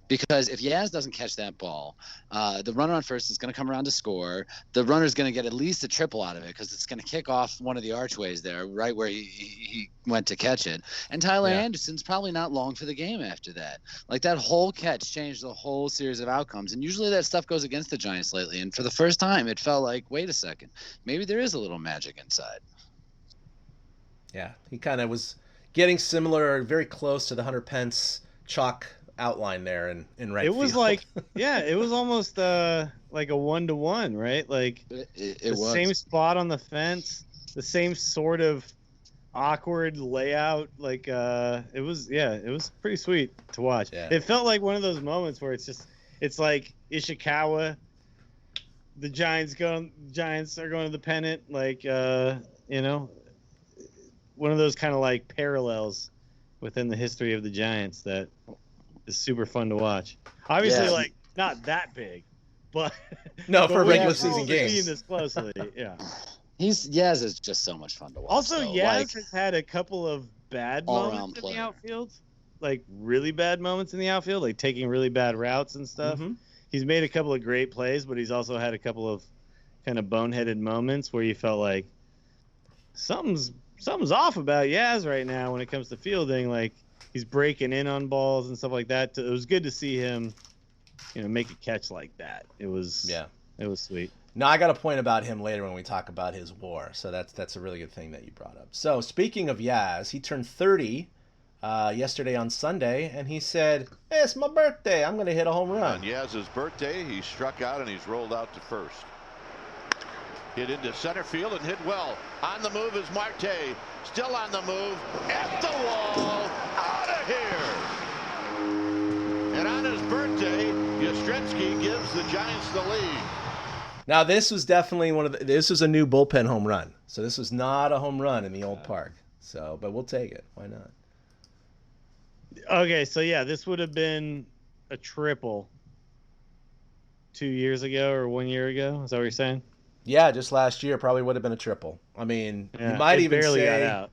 Because if Yaz doesn't catch that ball, the runner on first is going to come around to score. The runner's going to get at least a triple out of it, because it's going to kick off one of the archways there, right where he went to catch it. And Tyler Anderson's probably not long for the game after that. Like, that whole catch changed the whole series of outcomes. And usually that stuff goes against the Giants lately. And for the first time, it felt like, wait a second, maybe there is a little magic inside. Yeah, he kind of was getting similar, very close to the Hunter Pence chalk outline there in right field. It was like, yeah, it was almost like a 1-to-1, right? Like it the was same spot on the fence, the same sort of awkward layout. Like it was pretty sweet to watch. Yeah. It felt like one of those moments where it's like Ishikawa, the Giants are going to the pennant, like one of those kind of like parallels within the history of the Giants that is super fun to watch. Obviously, like, not that big, but no, for regular season season games. Seeing this closely, yeah. Yaz is just so much fun to watch. Also, though. Yaz has had a couple of bad moments in the outfield, like really bad moments in the outfield, like taking really bad routes and stuff. Mm-hmm. He's made a couple of great plays, but he's also had a couple of kind of boneheaded moments where you felt like something's off about Yaz right now when it comes to fielding. Like, he's breaking in on balls and stuff like that. It was good to see him, make a catch like that. It was sweet. Now, I got a point about him later when we talk about his WAR, so that's a really good thing that you brought up. So, speaking of Yaz, he turned 30 yesterday on Sunday, and he said, "Hey, it's my birthday. I'm going to hit a home run." On Yaz's birthday, he struck out and he's rolled out to first. Hit into center field and hit well. On the move is Marte. Still on the move. At the wall. Out of here. And on his birthday, Yastrzemski gives the Giants the lead. Now, this was definitely this was a new bullpen home run. So this was not a home run in the old park. So, but we'll take it. Why not? Okay, so yeah, this would have been a triple 2 years ago or 1 year ago. Is that what you're saying? Yeah, just last year probably would have been a triple. I mean, you might even barely say, got out.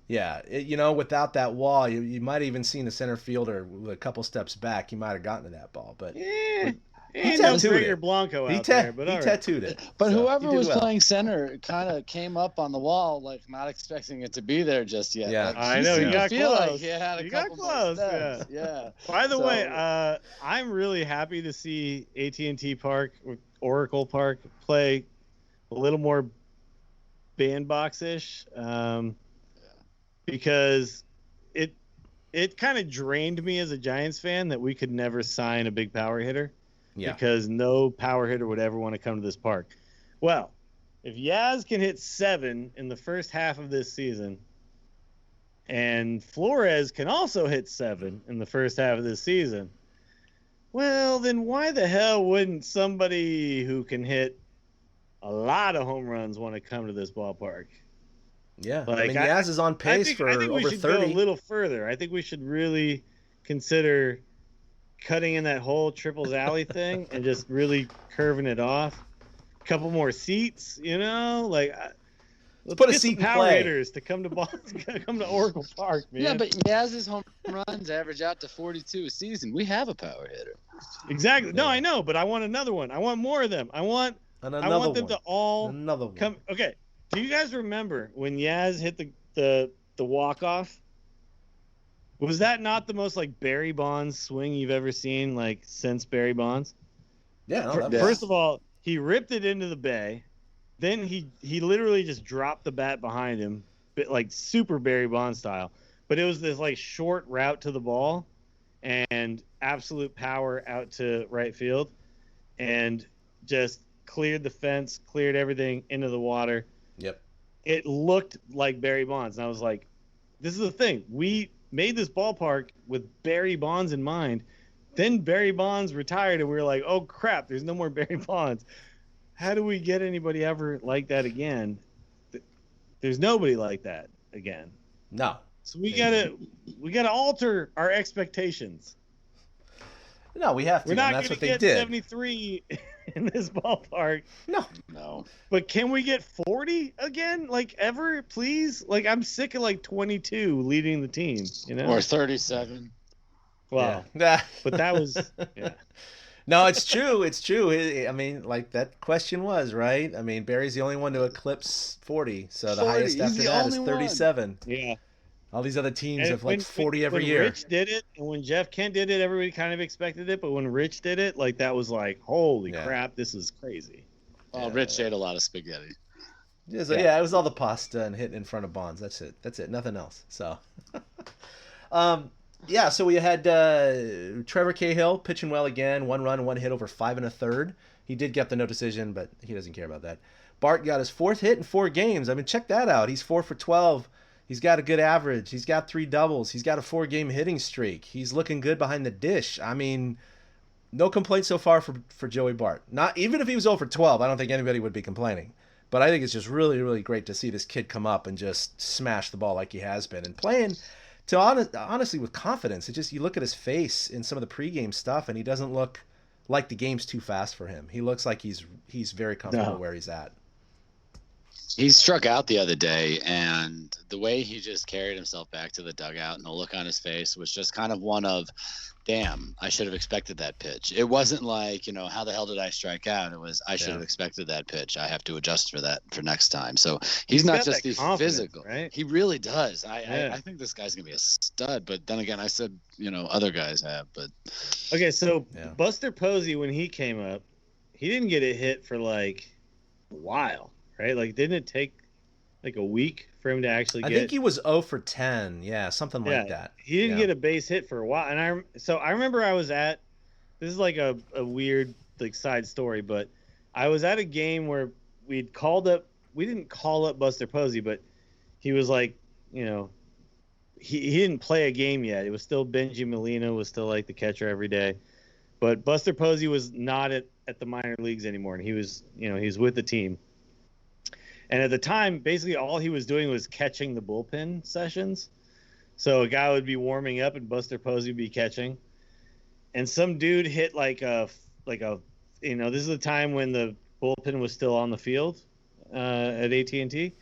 Yeah, without that wall, you might have even seen the center fielder with a couple steps back. You might have gotten to that ball, but he tattooed it. Blanco out there, but he tattooed it. But so whoever was playing center kind of came up on the wall, like not expecting it to AT&T just yet. Yeah, like, I know. He got close. Like he had a couple more steps. Yeah. By the way, I'm really happy to see AT&T Park, Oracle Park, play a little more bandbox-ish, because it kind of drained me as a Giants fan that we could never sign a big power hitter. Yeah. Because no power hitter would ever want to come to this park. Well, if Yaz can hit 7 in the first half of this season, and Flores can also hit 7 in the first half of this season, well, then why the hell wouldn't somebody who can hit a lot of home runs want to come to this ballpark? Yeah, like, I mean, Yaz is on pace for over 30. I think we should go a little further. I think we should really consider cutting in that whole triples alley thing and just really curving it off. A couple more seats, like let's put a get seat some in power play. Hitters to come to Oracle Park, man. Yeah, but Yaz's home runs average out to 42 a season. We have a power hitter. Exactly. No, I know, but I want another one. I want more of them. I want them to all another one. come. Okay, Do you guys remember when Yaz hit the walk-off? Was that not the most like Barry Bonds swing you've ever seen, like since Barry Bonds? Yeah, no, that was- First of all, he ripped it into the bay. Then he literally just dropped the bat behind him, like super Barry Bonds style. But it was this like short route to the ball and absolute power out to right field, and just cleared the fence, cleared everything into the water. Yep. It looked like Barry Bonds, and I was like, this is the thing. We made this ballpark with Barry Bonds in mind. Then Barry Bonds retired, and we were like, oh, crap, there's no more Barry Bonds. How do we get anybody ever like that again? There's nobody like that again. No. So we gotta alter our expectations. No, we have to. We're not and that's gonna what they get did. 73 in this ballpark. No. But can we get 40 again? Like ever, please? Like I'm sick of like 22 leading the team, you know? Or 37. Wow. Yeah. But that was yeah. No, it's true. It's true. I mean, like that question was, right? I mean, Barry's the only one to eclipse 40. So the 40, highest he's after the that is only one. 37. Yeah. All these other teams And have like 40 every when year. Rich did it, and when Jeff Kent did it, everybody kind of expected it. But when Rich did it, like that was like, holy Yeah. crap, this is crazy. Oh, Rich ate a lot of spaghetti. Yeah, it was all the pasta and hitting in front of Bonds. That's it. Nothing else. So, yeah. So we had Trevor Cahill pitching well again. 1 run, 1 hit over 5 1/3. He did get the no decision, but he doesn't care about that. Bart got his 4th hit in 4 games. I mean, check that out. He's 4 for 12. He's got a good average. He's got 3 doubles. He's got a 4-game hitting streak. He's looking good behind the dish. I mean, no complaints so far for Joey Bart. Not even if he was 0 for 12, I don't think anybody would be complaining. But I think it's just really, really great to see this kid come up and just smash the ball like he has been and playing to honestly with confidence. It just, you look at his face in some of the pregame stuff and he doesn't look like the game's too fast for him. He looks like he's very comfortable where he's at. He struck out the other day, and the way he just carried himself back to the dugout and the look on his face was just kind of one of, damn, I should have expected that pitch. It wasn't like, how the hell did I strike out? It was, I should have expected that pitch. I have to adjust for that for next time. So he's not just the physical. Right? He really does. I think this guy's going to be a stud. But then again, I said, other guys have. But Okay, so Buster Posey, when he came up, he didn't get a hit for like a while. Right? Like, didn't it take like a week for him to actually get? I think he was 0 for 10. Yeah, something like that. He didn't get a base hit for a while. And I remember I was at, this is like a weird like side story, but I was at a game where we didn't call up Buster Posey, but he was like, he didn't play a game yet. It was still Benji Molina was still like the catcher every day. But Buster Posey was not at the minor leagues anymore. And he was with the team. And at the time, basically all he was doing was catching the bullpen sessions. So a guy would be warming up and Buster Posey would be catching. And some dude hit this is the time when the bullpen was still on the field at AT&T.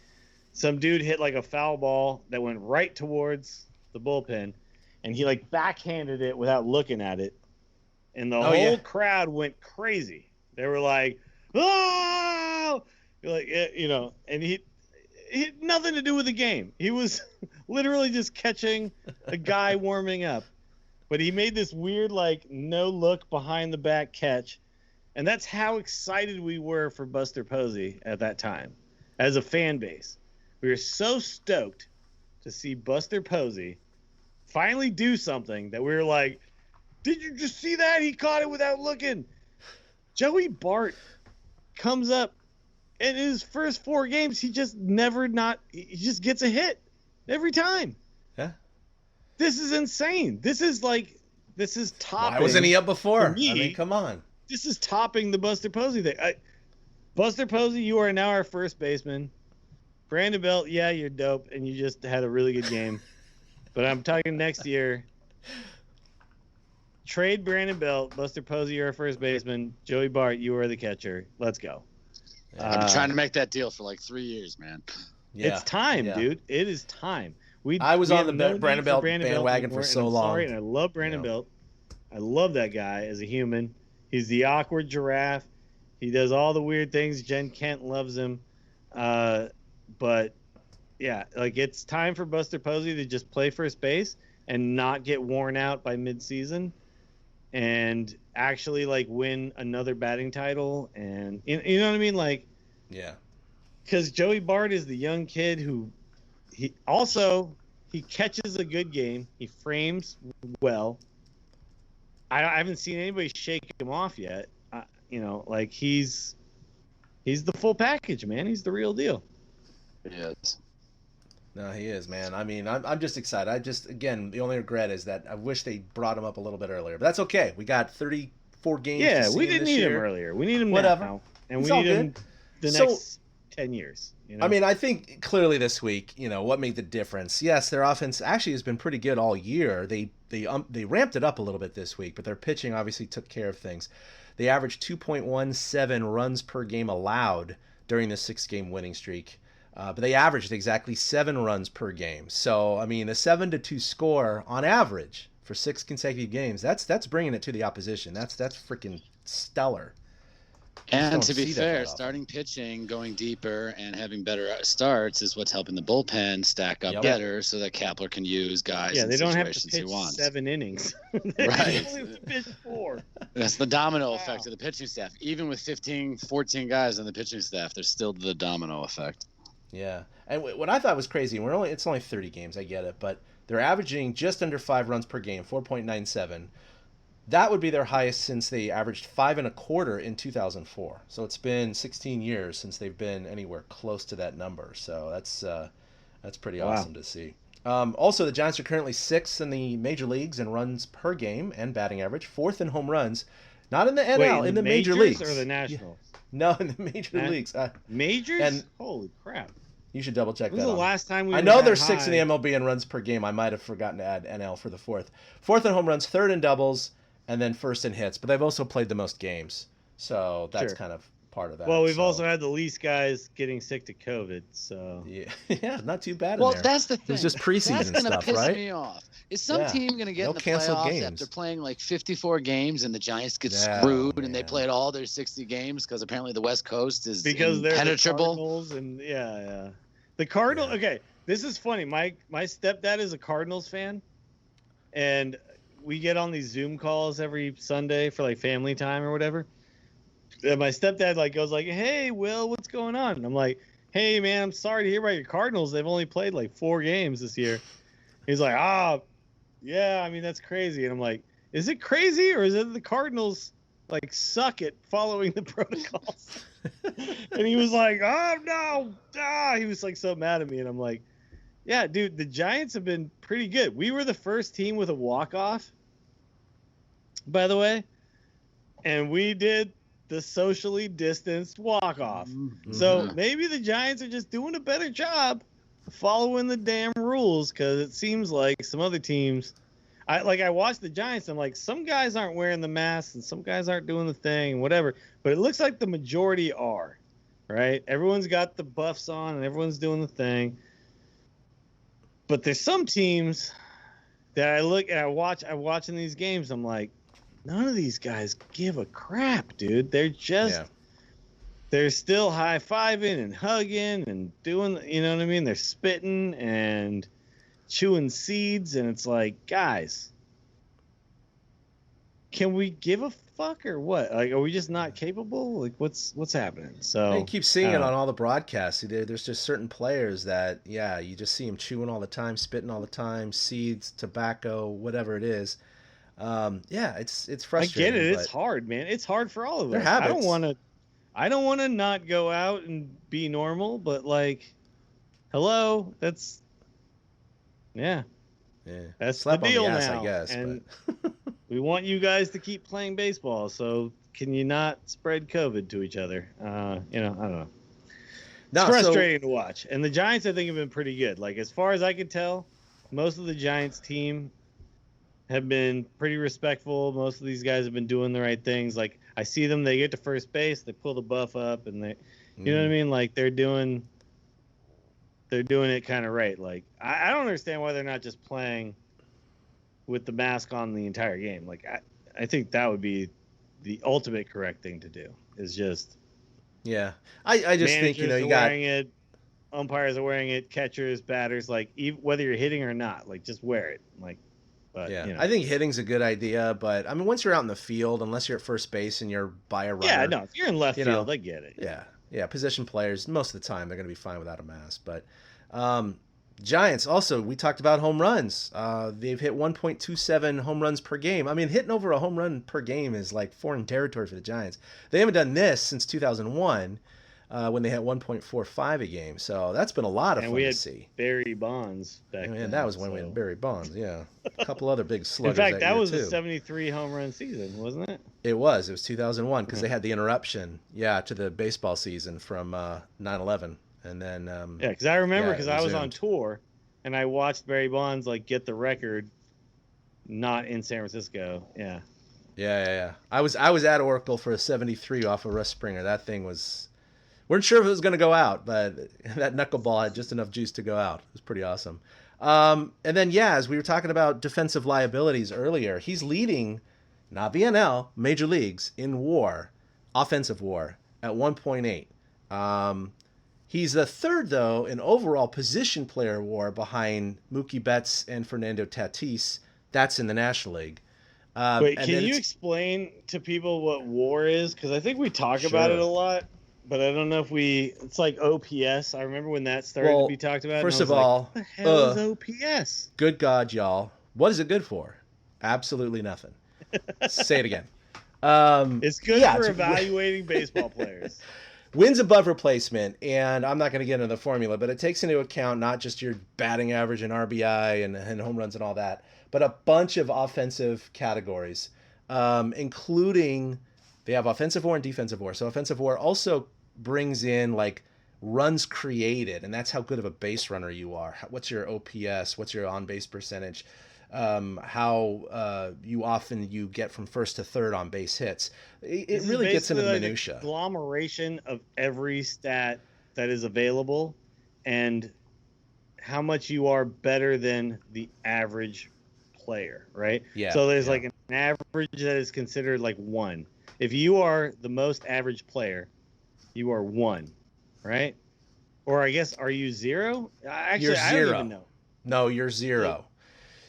Some dude hit like a foul ball that went right towards the bullpen. And he like backhanded it without looking at it. And the whole crowd went crazy. They were like, oh! Like, and he had nothing to do with the game. He was literally just catching a guy warming up. But he made this weird, like, no look behind the back catch. And that's how excited we were for Buster Posey at that time as a fan base. We were so stoked to see Buster Posey finally do something that we were like, did you just see that? He caught it without looking. Joey Bart comes up. In his first 4 games, he just he just gets a hit every time. Yeah. This is insane. This is topping. Why wasn't he up before? Me, I mean, come on. This is topping the Buster Posey thing. Buster Posey, you are now our first baseman. Brandon Belt, yeah, you're dope, and you just had a really good game. But I'm talking next year. Trade Brandon Belt, Buster Posey, you're our first baseman. Joey Bart, you are the catcher. Let's go. I've been trying to make that deal for like 3 years, man. Yeah. It's time, dude. It is time. I was on the Brandon Belt bandwagon for so long. Sorry, and I love Brandon Belt. I love that guy as a human. He's the awkward giraffe. He does all the weird things. Jen Kent loves him. But yeah, like it's time for Buster Posey to just play first base and not get worn out by midseason and actually like win another batting title. And you know what I mean? Like, Yeah. because Joey Bart is the young kid who he catches a good game. He frames well. I haven't seen anybody shake him off yet. Like he's the full package, man. He's the real deal. He is. No, he is, man. I mean, I'm just excited. Again, the only regret is that I wish they brought him up a little bit earlier. But that's okay. We got 34 games. Yeah, to see we didn't this need year. him earlier. We need him Whatever. now, and It's we all need him good. the So- next 10 years. I mean, I think clearly this week, what made the difference? Yes, their offense actually has been pretty good all year. They ramped it up a little bit this week, but their pitching obviously took care of things. They averaged 2.17 runs per game allowed during the 6-game winning streak. But they averaged exactly 7 runs per game. So, I mean, a 7-2 score on average for 6 consecutive games, that's bringing it to the opposition. That's freaking stellar. And don't to be see that fair, that often. starting pitching, going deeper, and having better starts is what's helping the bullpen stack up Yep. better so that Kapler can use guys yeah, in they don't have to situations he pitch wants. 7 innings. Right. They only have to pitch 4. That's the domino effect of the pitching staff. Even with 15, 14 guys on the pitching staff, there's still the domino effect. Yeah. And what I thought was crazy, it's only 30 games, I get it, but they're averaging just under 5 runs per game, 4.97. That would be their highest since they averaged 5.25 in 2004. So it's been 16 years since they've been anywhere close to that number. So that's pretty awesome to see. Also, the Giants are currently 6th in the major leagues in runs per game and batting average, 4th in home runs. Not in the NL, Wait, in the major majors leagues. or the national? No, in the major leagues. Majors? And- Holy crap. You should double check When was that. the last time we I were know that they're 6th in high? the MLB in runs per game. I might have forgotten to add NL for the 4th. 4th in home runs, 3rd in doubles, and then 1st in hits. But they've also played the most games, so that's Sure. kind of part of that. Well, we've so, also had the least guys getting sick to COVID, so yeah, yeah, not too bad. Well, in there. that's the thing. It was just preseason That's and gonna stuff, piss right? me off. Is some Yeah. team going to get No in the canceled playoffs games. after playing like 54 games and the Giants get Yeah, screwed and they man. played all their 60 games because apparently the West Coast is because they're the impenetrable? Cardinals and yeah. The Cardinals. Yeah. Okay, this is funny. My stepdad is a Cardinals fan, and we get on these Zoom calls every Sunday for like family time or whatever. And my stepdad goes like, "Hey, Will, what's going on?" And I'm like, "Hey, man, I'm sorry to hear about your Cardinals. They've only played like 4 games this year." He's like, yeah, I mean that's crazy." And I'm like, "Is it crazy or is it the Cardinals like suck at following the protocols?" And he was like, "Oh no!" He was like so mad at me, and I'm like, "Yeah, dude, the Giants have been pretty good. We were the first team with a walk-off, by the way, and we did the socially distanced walk-off. So maybe the Giants are just doing a better job following the damn rules, because it seems like some other teams." I watched the Giants. I'm like, some guys aren't wearing the masks and some guys aren't doing the thing and whatever. But it looks like the majority are, right? Everyone's got the buffs on and everyone's doing the thing. But there's some teams that I look and I'm watching these games. I'm like, none of these guys give a crap, dude. They're just, they're still high-fiving and hugging and doing, you know what I mean? They're spitting and chewing seeds, and it's like, guys, can we give a fuck or what? Like, are we just not capable? Like, what's happening? So You keep seeing it on all the broadcasts. There's just certain players that, you just see them chewing all the time, spitting all the time, seeds, tobacco, whatever it is. It's I frustrating. get it. but It's hard, man. It's hard for all of They're us. habits. I don't want to not go out and be normal, but like, hello, that's that's Slap the on deal the ass, now. I guess. And but we want you guys to keep playing baseball. So can you not spread COVID to each other? I don't know. No, It's frustrating to watch. And the Giants, I think, have been pretty good. Like, as far as I can tell, most of the Giants team have been pretty respectful. Most of these guys have been doing the right things. Like, I see them, they get to first base, they pull the buff up, and they, you know what I mean? Like, they're doing it kind of right. Like, I don't understand why they're not just playing with the mask on the entire game. Like, I think that would be the ultimate correct thing to do, is just I just think, managers you are got wearing it, umpires are wearing it, catchers, batters, like whether you're hitting or not, like just wear it. Like, but Yeah, you know. I think hitting's a good idea, but I mean, once you're out in the field, unless you're at first base and you're by a runner, Yeah, no, if you're in left you field, know, I get it. yeah, position players most of the time they're going to be fine without a mask. But Giants also, we talked about home runs. They've hit 1.27 home runs per game. I mean, hitting over a home run per game is like foreign territory for the Giants. They haven't done this since 2001. When they had 1.45 a game. So that's been a lot of fun to see. Barry Bonds back then. That was when we had Barry Bonds, yeah. A couple other big sluggers. In fact, that was too. a 73 home run season, wasn't it? It was 2001 because they had the interruption, to the baseball season from 9/11. And then yeah, because I remember because I was on tour and I watched Barry Bonds like get the record not in San Francisco. Yeah. Yeah. I was at Oracle for a 73 off of Russ Springer. That thing was, weren't sure if it was going to go out, but that knuckleball had just enough juice to go out. It was pretty awesome. And then, as we were talking about defensive liabilities earlier, he's leading, not the NL, major leagues in WAR, offensive WAR, at 1.8. He's the third, though, in overall position player WAR behind Mookie Betts and Fernando Tatis. That's in the National League. Wait, can you explain to people what WAR is? Because I think we talk about it a lot, but I don't know if it's like OPS. I remember when that started to be talked about. First of all, what the hell is OPS? Good God, y'all. What is it good for? Absolutely nothing. Say it again. It's good for evaluating baseball players. Wins above replacement, and I'm not going to get into the formula, but it takes into account not just your batting average and RBI and home runs and all that, but a bunch of offensive categories, including they have offensive WAR and defensive WAR. So offensive WAR also brings in like runs created, and that's how good of a base runner you are. What's your OPS? What's your on-base percentage? How you often you get from first to third on base hits. It really gets into the minutia. Agglomeration of every stat that is available, and how much you are better than the average player, right? Yeah. So there's like an average that is considered like 1. If you are the most average player, you are 1, right? Or I guess, are you 0? Actually, you're 0. I don't even know. No, you're 0.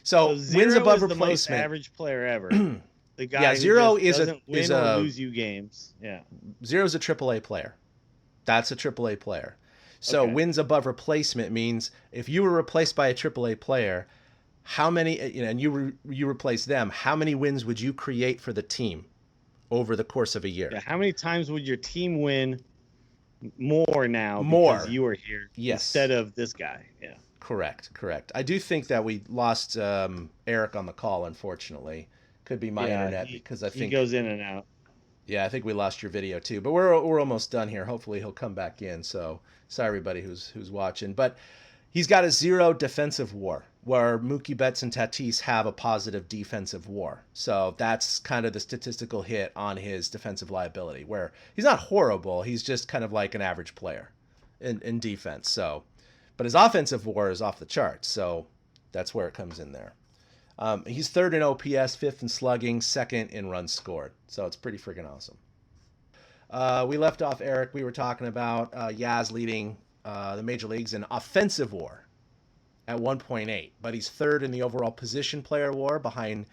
So zero wins above is the replacement. most average player ever. The guy who 0 just is doesn't win or lose you games. Yeah. 0 is a AAA player. That's a AAA player. So wins above replacement means if you were replaced by a AAA player, how many, and you replace them, how many wins would you create for the team over the course of a year? Yeah, how many times would your team win more now because you were here instead of this guy? Yeah. Correct. I do think that we lost Eric on the call, unfortunately. Could be my internet because I think he goes in and out. Yeah, I think we lost your video too, but we're almost done here. Hopefully he'll come back in. So sorry everybody who's watching, but he's got a 0 defensive WAR, where Mookie Betts and Tatis have a positive defensive WAR. So that's kind of the statistical hit on his defensive liability, where he's not horrible. He's just kind of like an average player in defense. So, but his offensive WAR is off the charts. So that's where it comes in there. He's 3rd in OPS, 5th in slugging, 2nd in runs scored. So it's pretty freaking awesome. We left off Eric. We were talking about Yaz leading the major leagues in offensive WAR at 1.8, but he's 3rd in the overall position player WAR behind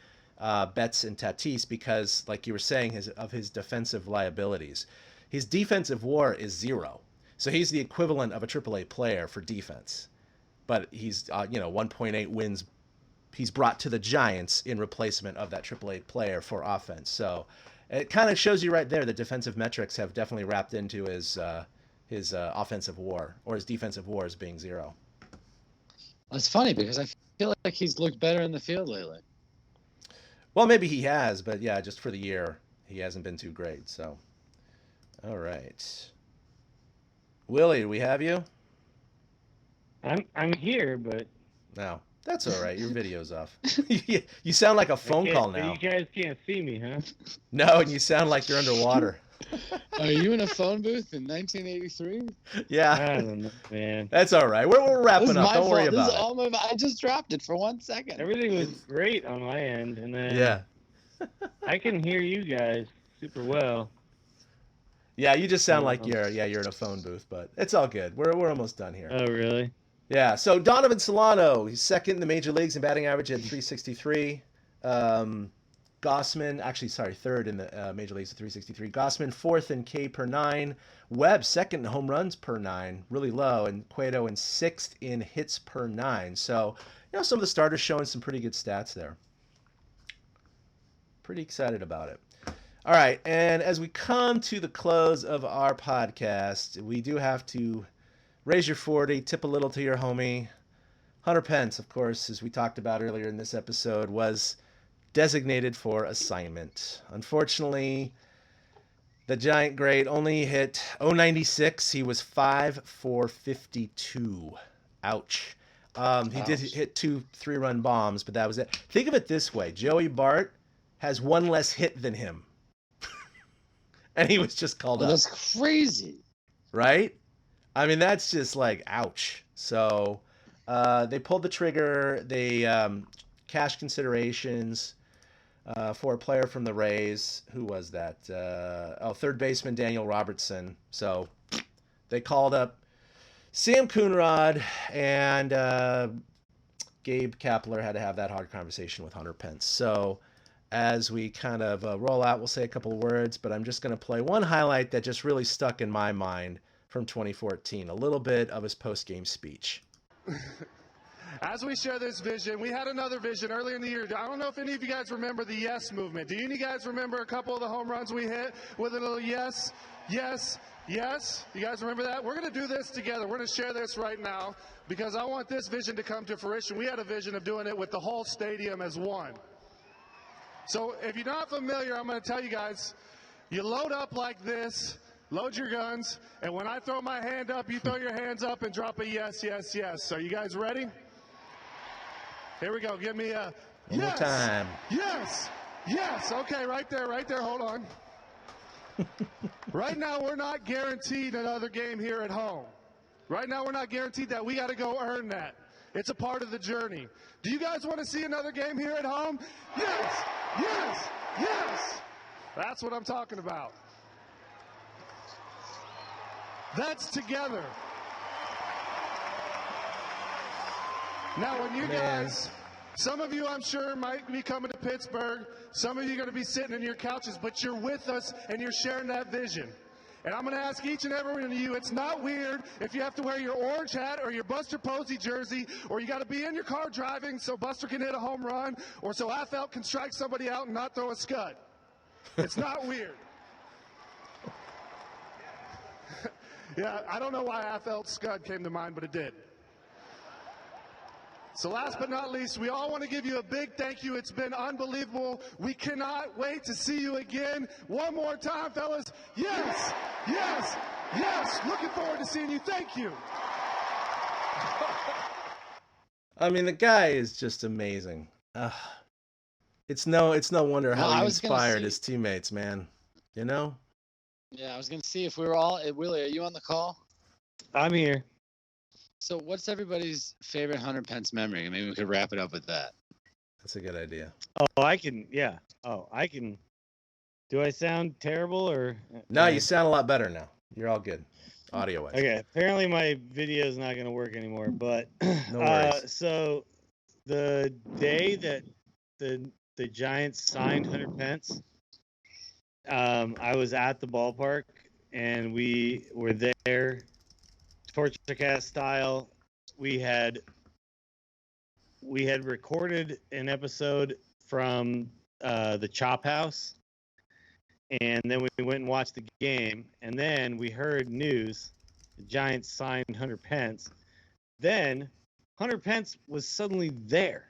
Betts and Tatis because, like you were saying, of his defensive liabilities. His defensive WAR is 0, so he's the equivalent of a AAA player for defense, but he's 1.8 wins he's brought to the Giants in replacement of that AAA player for offense. So it kind of shows you right there that defensive metrics have definitely wrapped into his offensive WAR, or his defensive WAR as being 0. It's funny because I feel like he's looked better in the field lately. Well, maybe he has, but yeah, just for the year, he hasn't been too great. So, all right. Willie, do we have you? I'm here, but no, that's all right. Your video's off. You sound like a phone call now. You guys can't see me, huh? No, and you sound like you're underwater. Are you in a phone booth in 1983? Yeah. I don't know, man. That's all right. We're wrapping up. Don't worry about it. I just dropped it for 1 second. Everything was great on my end, and then I can hear you guys super well. Yeah, you just sound like you're in a phone booth, but it's all good. We're almost done here. Oh, really? Yeah. So Donovan Solano, he's second in the major leagues in batting average at 363. Gossman, actually, sorry, third in the major leagues at 363. Gossman, fourth in K per nine. Webb, second in home runs per nine, really low. And Cueto in sixth in hits per nine. So, some of the starters showing some pretty good stats there. Pretty excited about it. All right, and as we come to the close of our podcast, we do have to raise your 40, tip a little to your homie. Hunter Pence, of course, as we talked about earlier in this episode, was designated for assignment. Unfortunately, the Giant great only hit .096. He was 5 for 52. Ouch. He did hit 2 3-run bombs, but that was it. Think of it this way. Joey Bart has one less hit than him. And he was just called up. That's crazy. Right? I mean, that's just like, ouch. So they pulled the trigger. They cashed considerations for a player from the Rays. Who was that? Third baseman Daniel Robertson. So they called up Sam Coonrod, and Gabe Kapler had to have that hard conversation with Hunter Pence. So as we kind of roll out, we'll say a couple of words, but I'm just going to play one highlight that just really stuck in my mind from 2014, a little bit of his post-game speech. As we share this vision, we had another vision earlier in the year. I don't know if any of you guys remember the yes movement. Do any of you guys remember a couple of the home runs we hit with a little yes, yes, yes? You guys remember that? We're going to do this together. We're going to share this right now because I want this vision to come to fruition. We had a vision of doing it with the whole stadium as one. So if you're not familiar, I'm going to tell you guys, you load up like this, load your guns, and when I throw my hand up, you throw your hands up and drop a yes, yes, yes. So you guys ready? Here we go. Give me a One more time. Yes. Yes. Okay, right there. Hold on. Right now, we're not guaranteed another game here at home. Right now, we're not guaranteed that. We got to go earn that. It's a part of the journey. Do you guys want to see another game here at home? Yes. Yes. Yes. That's what I'm talking about. That's together. Now, when you guys, some of you I'm sure might be coming to Pittsburgh, some of you are going to be sitting in your couches, but you're with us and you're sharing that vision. And I'm going to ask each and every one of you, it's not weird if you have to wear your orange hat or your Buster Posey jersey, or you got to be in your car driving so Buster can hit a home run, or so Afelt can strike somebody out and not throw a scud. It's not weird. Yeah, I don't know why Afelt scud came to mind, but it did. So last but not least, we all want to give you a big thank you. It's been unbelievable. We cannot wait to see you again. One more time, fellas. Yes, yes, yes. Looking forward to seeing you. Thank you. I mean, the guy is just amazing. It's no wonder how he inspired his teammates, man. You know? Yeah, I was going to see if we were all... Willie, are you on the call? I'm here. So what's everybody's favorite Hunter Pence memory? Maybe we could wrap it up with that. That's a good idea. Oh, I can. Yeah. Oh, I can. Do I sound terrible or? No, you sound a lot better now. You're all good, audio-wise. Okay. Apparently my video is not going to work anymore, but No worries. so the day that the Giants signed Hunter Pence, I was at the ballpark and we were there. Torture style, we had recorded an episode from the Chop House, and then we went and watched the game, and then we heard news the Giants signed Hunter Pence. Then Hunter Pence was suddenly there,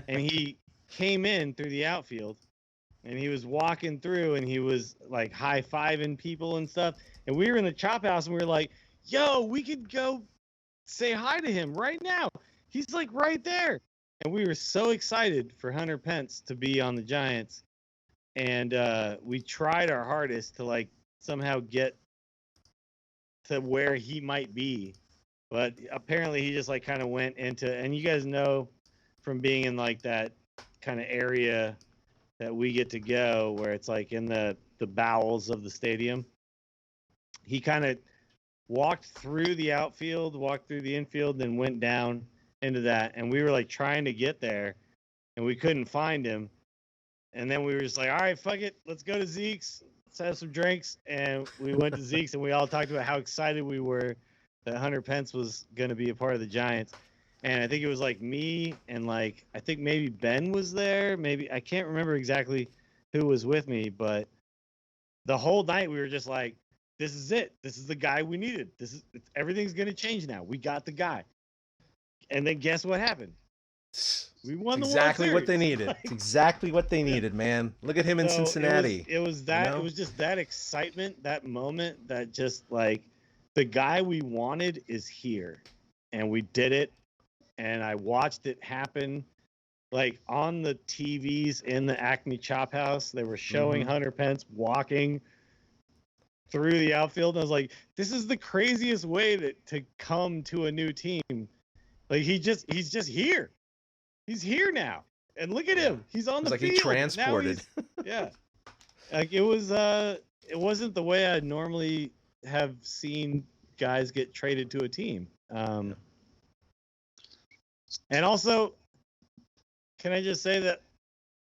and he came in through the outfield, and he was walking through, and he was like high-fiving people and stuff, and we were in the Chop House, and we were like, yo, we could go say hi to him right now. He's like right there. And we were so excited for Hunter Pence to be on the Giants. And we tried our hardest to like somehow get to where he might be. But apparently he just like kind of went into, and you guys know from being in like that kind of area that we get to go where it's like in the bowels of the stadium. he kind of walked through the outfield, walked through the infield, then went down into that. And we were like trying to get there and we couldn't find him. And then we were just like, all right, fuck it. Let's go to Zeke's. Let's have some drinks. And we went to Zeke's and we all talked about how excited we were that Hunter Pence was going to be a part of the Giants. And I think it was like me and like, I think maybe Ben was there. Maybe, I can't remember exactly who was with me, but the whole night we were just like, this is it. This is the guy we needed. Everything's going to change now. We got the guy. And then guess what happened? We won the World exactly Series. What they needed. It's exactly what they needed, man. Look at him in Cincinnati. It was that. It was just that excitement, that moment, that just like the guy we wanted is here, and we did it. And I watched it happen, like on the TVs in the Acme Chop House. They were showing Hunter Pence walking through the outfield. And I was like, this is the craziest way to come to a new team. Like he's just here. He's here now. And look at him. He's on the like field. He transported. Yeah. Like it wasn't the way I normally have seen guys get traded to a team. And also, can I just say that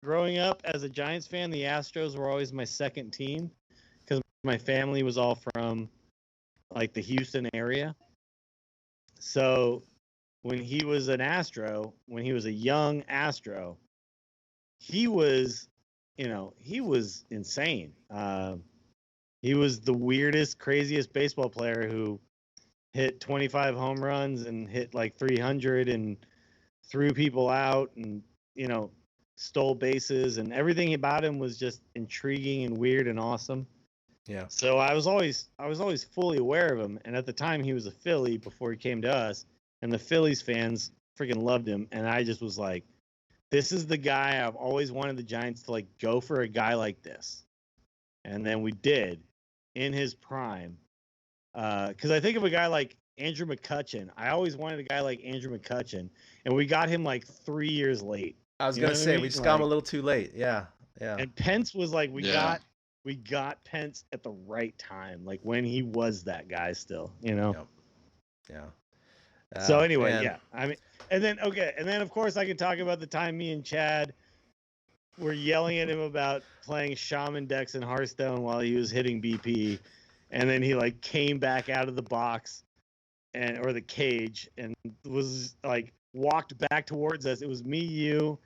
growing up as a Giants fan, the Astros were always my second team because my family was all from like the Houston area. So when he was an Astro, when he was a young Astro, he was insane. He was the weirdest, craziest baseball player who hit 25 home runs and hit like 300 and threw people out and, stole bases, and everything about him was just intriguing and weird and awesome. Yeah. So I was always fully aware of him. And at the time he was a Philly before he came to us, and the Phillies fans freaking loved him. And I just was like, this is the guy I've always wanted the Giants to like go for, a guy like this. And then we did in his prime. Because I think of a guy like Andrew McCutchen. I always wanted a guy like Andrew McCutchen, and we got him like 3 years late. I was going to say, we just got him a little too late. Yeah. Yeah. And Pence was like, we got Pence at the right time, like when he was that guy still, Yep. Yeah. So anyway, man. Yeah. I mean, and then of course I can talk about the time me and Chad were yelling at him about playing Shaman decks in Hearthstone while he was hitting BP. And then he like came back out of the box or the cage and was like walked back towards us. It was me, you,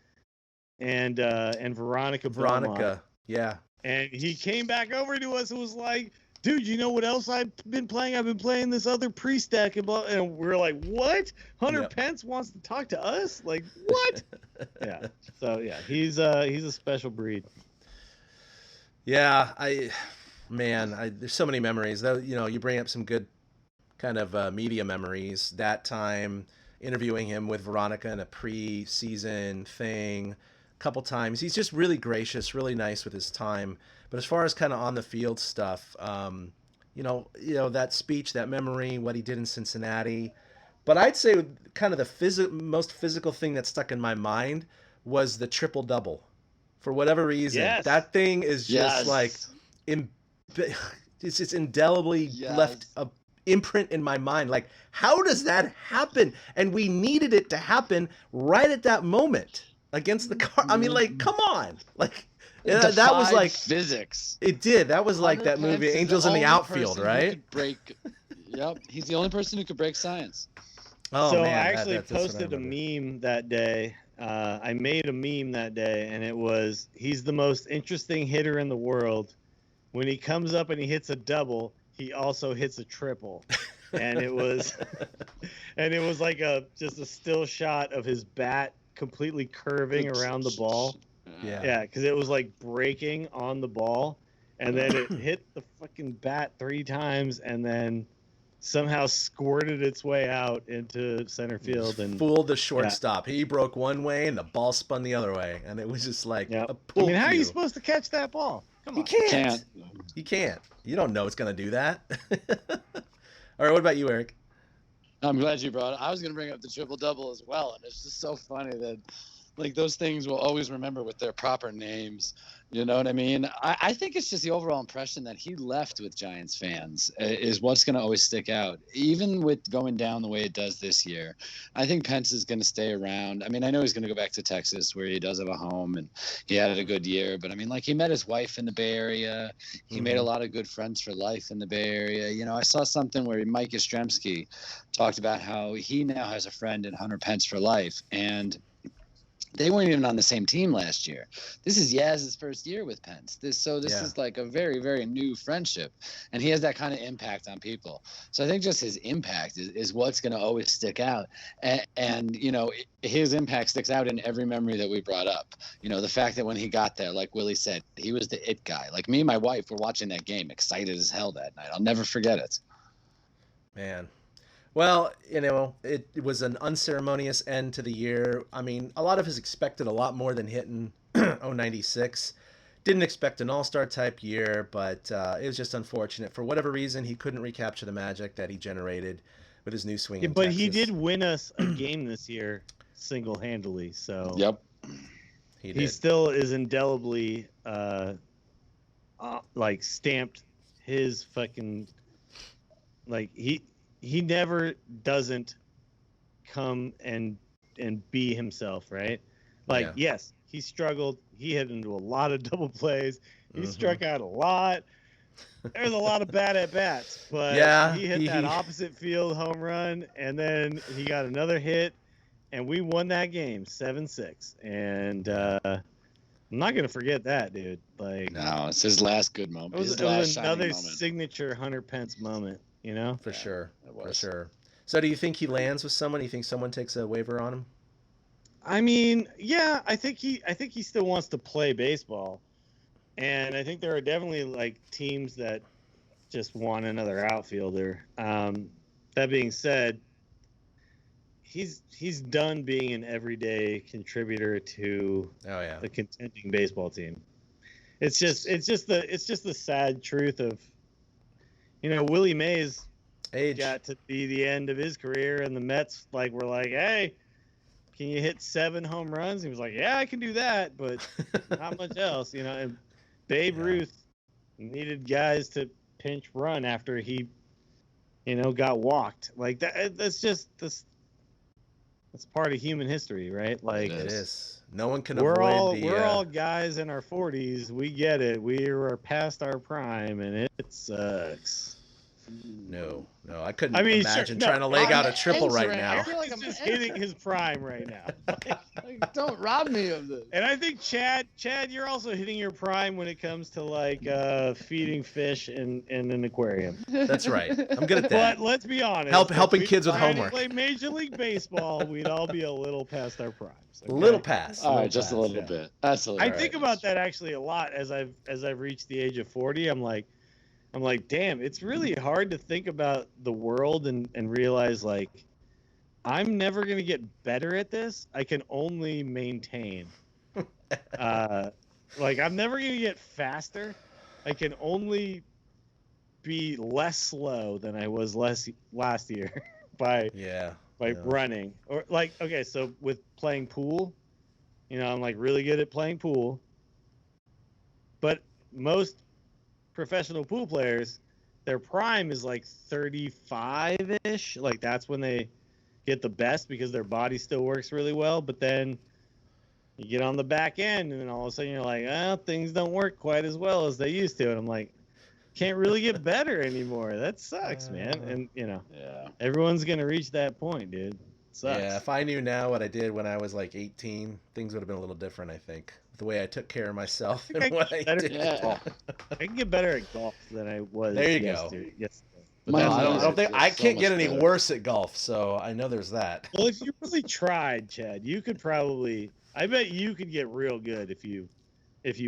and Veronica. Veronica, yeah. And he came back over to us and was like, dude, you know what else I've been playing? I've been playing this other priest deck. And we're like, what? Hunter Pence wants to talk to us? Like, what? Yeah. So, yeah, he's a special breed. Yeah, there's so many memories. You bring up some good kind of media memories. That time interviewing him with Veronica in a pre-season thing a couple times. He's just really gracious, really nice with his time. But as far as kind of on the field stuff, that speech, that memory, what he did in Cincinnati. But I'd say kind of the most physical thing that stuck in my mind was the triple-double. For whatever reason, that thing is just like, it's just indelibly left a imprint in my mind. Like, how does that happen? And we needed it to happen right at that moment against the car. I mean, like, come on. Like, that was like physics. It did. That was like that movie Angels in the Outfield, right? Yep. He's the only person who could break science. Oh, so man, I actually posted a meme that day. I made a meme that day, and it was, he's the most interesting hitter in the world. When he comes up and he hits a double, he also hits a triple. And it was like just a still shot of his bat completely curving around the ball. Yeah, because it was like breaking on the ball, and then it hit the fucking bat 3 times, and then somehow squirted its way out into center field and fooled the shortstop. He broke one way and the ball spun the other way, and it was just like a pool. I mean, how are you supposed to catch that ball? Come on. You can't. You don't know it's gonna do that. All right, what about you, Eric? I'm glad you brought it. I was going to bring up the triple-double as well, and it's just so funny that Like those things we'll always remember with their proper names. You know what I mean? I think it's just the overall impression that he left with Giants fans is what's going to always stick out. Even with going down the way it does this year, I think Pence is going to stay around. I mean, I know he's going to go back to Texas where he does have a home and he had a good year. But I mean, like he met his wife in the Bay Area. He made a lot of good friends for life in the Bay Area. You know, I saw something where Mike Yastrzemski talked about how he now has a friend in Hunter Pence for life. And they weren't even on the same team last year. This is Yaz's first year with Pence. This is like a very, very new friendship. And he has that kind of impact on people. So I think just his impact is what's going to always stick out. And, you know, his impact sticks out in every memory that we brought up. You know, the fact that when he got there, like Willie said, he was the it guy. Like me and my wife were watching that game, excited as hell that night. I'll never forget it. Man. Well, you know, it was an unceremonious end to the year. I mean, a lot of us expected a lot more than hitting 096. Didn't expect an all-star type year, but it was just unfortunate. For whatever reason, he couldn't recapture the magic that he generated with his new swing. Yeah, but Texas. He did win us a game this year single-handedly. So yep, he still is indelibly like stamped his fucking like he never doesn't come and be himself, right? Like, yes, he struggled. He hit into a lot of double plays. He struck out a lot. There's a lot of bad at bats, but he hit that opposite field home run, and then he got another hit, and we won that game 7-6. And I'm not gonna forget that, dude. Like, no, it's his last good moment. It was another signature Hunter Pence moment. You know, for sure. So, do you think he lands with someone? Do you think someone takes a waiver on him? I mean, yeah, I think he still wants to play baseball, and I think there are definitely like teams that just want another outfielder. That being said, he's done being an everyday contributor to the contending baseball team. It's just the sad truth of. You know, Willie Mays got to be the end of his career, and the Mets were like, "Hey, can you hit 7 home runs?" He was like, "Yeah, I can do that, but not much else." You know, and Babe Ruth needed guys to pinch run after he, you know, got walked. Like that. That's part of human history, right? Like it is. No one can we're avoid we're all guys in our 40s. We get it. We are past our prime, and it sucks. No, I couldn't imagine trying to leg out a triple right now. I feel like I'm just hitting his prime right now. Like, don't rob me of this. And I think Chad, you're also hitting your prime when it comes to like feeding fish in an aquarium. That's right. I'm good at that. But let's be honest. Helping kids with homework. If we play Major League Baseball, we'd all be a little past our primes. Okay? A little past. All right, just a little bit. That's a little. I think about that actually a lot as I've reached the age of 40. I'm like, damn, it's really hard to think about the world and realize, like, I'm never going to get better at this. I can only maintain. Like, I'm never going to get faster. I can only be less slow than I was last year by running. Or, like, okay, so with playing pool, you know, I'm, like, really good at playing pool. But most professional pool players, their prime is like 35-ish. Like that's when they get the best because their body still works really well. But then you get on the back end and then all of a sudden you're like, things don't work quite as well as they used to. And I'm like, can't really get better anymore. That sucks, man. And you know, everyone's going to reach that point, dude. It sucks. Yeah. If I knew now what I did when I was like 18, things would have been a little different, I think. The way I took care of myself and what I did. I can get better at golf than I was. There you go. Yes. I don't think I can't get any worse at golf, so I know there's that. Well, if you really tried, Chad, you could probably. I bet you could get real good if you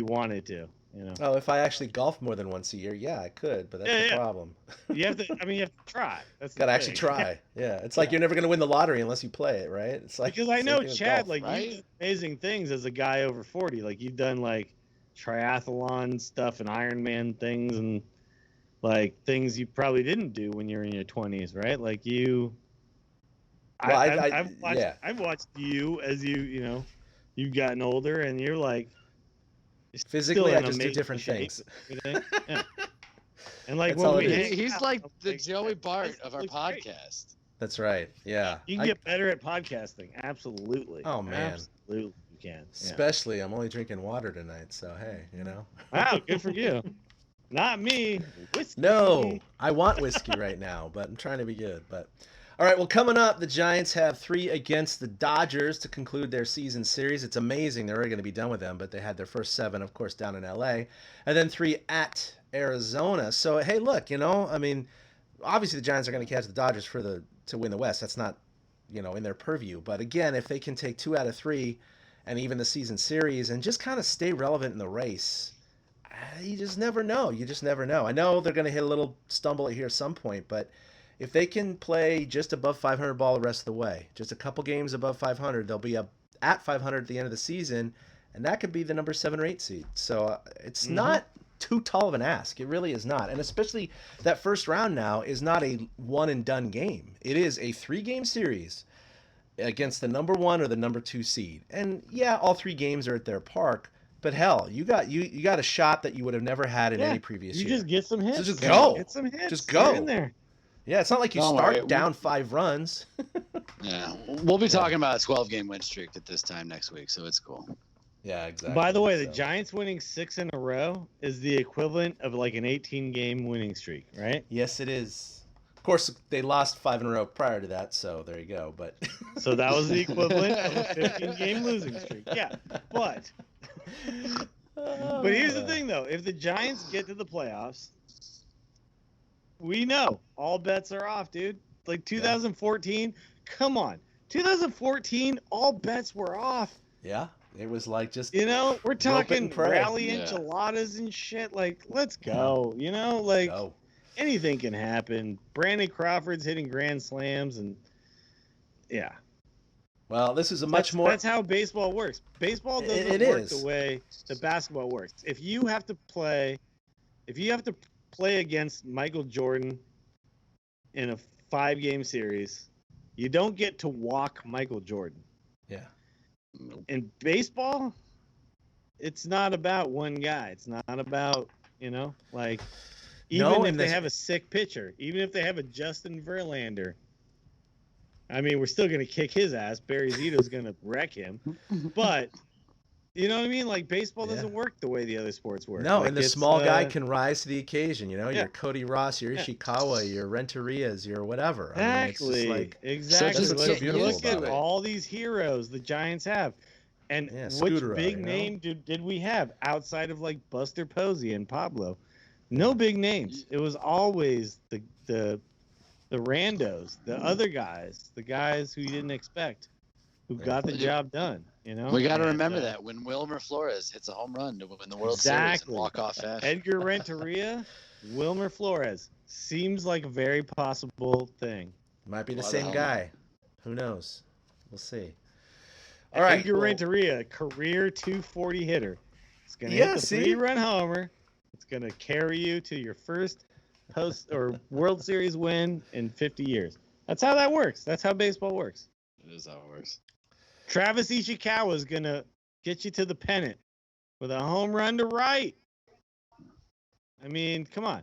wanted to. You know. Oh, if I actually golf more than once a year, yeah, I could, but that's the problem. You have to. I mean, you have to try. That's gotta actually try. Yeah, it's like you're never gonna win the lottery unless you play it, right? It's like because I know Chad, golf, like you do amazing things as a guy over 40. Like you've done like triathlon stuff and Ironman things and like things you probably didn't do when you were in your 20s, right? Like you. Well, I've watched you as you know. you've gotten older and you're like Physically, still I in just do amazing different shape things. and everything. Yeah. And like That's when all we it is. hang He's out, like I'm the Joey Bart of our looks great. podcast. That's right. Yeah. You can get better at podcasting. Absolutely. Oh, man. Absolutely, you can. Yeah. Especially, I'm only drinking water tonight, so hey, you know. Wow, good for you. Not me. Whiskey. No, I want whiskey right now, but I'm trying to be good. But all right, well, coming up, the Giants have 3 against the Dodgers to conclude their season series. It's amazing they're already going to be done with them, but they had their first 7, of course, down in LA, and then 3 at Arizona. So hey, look, you know, I mean, obviously the Giants are going to catch the Dodgers to win the West. That's not, you know, in their purview. But again, if they can take 2 out of 3, and even the season series, and just kind of stay relevant in the race. You just never know. You just never know. I know they're going to hit a little stumble here at some point, but if they can play just above 500 ball the rest of the way, just a couple games above 500, they'll be up at 500 at the end of the season, and that could be the number 7 or 8 seed. So it's not too tall of an ask. It really is not. And especially that first round now is not a one and done game. It is a 3-game series against the number 1 or the number 2 seed. And yeah, all 3 games are at their park. But hell, you got a shot that you would have never had in any previous year. You just get some hits. So just go. Get some hits. Just go. Get in there. Yeah, it's not like you Don't start worry. down 5 runs. Yeah, we'll be talking about a 12-game win streak at this time next week, so it's cool. Yeah, exactly. By the way, the So- Giants winning 6 in a row is the equivalent of like an 18-game winning streak, right? Yes, it is. Of course, they lost 5 in a row prior to that, so there you go. But So that was the equivalent of a 15-game losing streak. Yeah, but here's the thing, though. If the Giants get to the playoffs, we know all bets are off, dude. Like 2014, come on. 2014, all bets were off. Yeah, it was like just You know, we're Rope it talking and pray. rally Yeah. enchiladas and shit. Like, let's go. You know, like go. anything can happen. Brandon Crawford's hitting grand slams, and yeah. Well, this is a much more. That's how baseball works. Baseball doesn't It work is. the way that basketball works. If you have to play against Michael Jordan in a 5-game series, you don't get to walk Michael Jordan. Yeah. In baseball, it's not about one guy. It's not about, you know, like even No, if and they this- have a sick pitcher, even if they have a Justin Verlander. I mean, we're still going to kick his ass. Barry Zito's going to wreck him. But, you know what I mean? Like, baseball doesn't work the way the other sports work. No, Like, and the it's, small guy can rise to the occasion. You know, yeah. your Cody Ross, your Ishikawa, your Renterias, your whatever. I mean, it's Exactly. just like Exactly. That's what's so Look- beautiful Look at about it. all these heroes the Giants have. And Yeah, which Scudero, big you know? name did we have outside of like Buster Posey and Pablo? No big names. It was always the randos, the other guys, the guys who you didn't expect, who got the job done. You know, We got to And, remember that when Wilmer Flores hits a home run to win the World Series Exactly. and walk off fashion. Edgar Renteria, Wilmer Flores seems like a very possible thing. might be the Why the same hell guy. Who knows? We'll see. All right. Edgar well, Renteria, career 240 hitter. It's gonna Yeah, hit the see? 3-run homer. It's gonna carry you to your first post or World Series win in 50 years. That's how that works. That's how baseball works. It is how it works. Travis Ishikawa is gonna get you to the pennant with a home run to right. I mean, come on.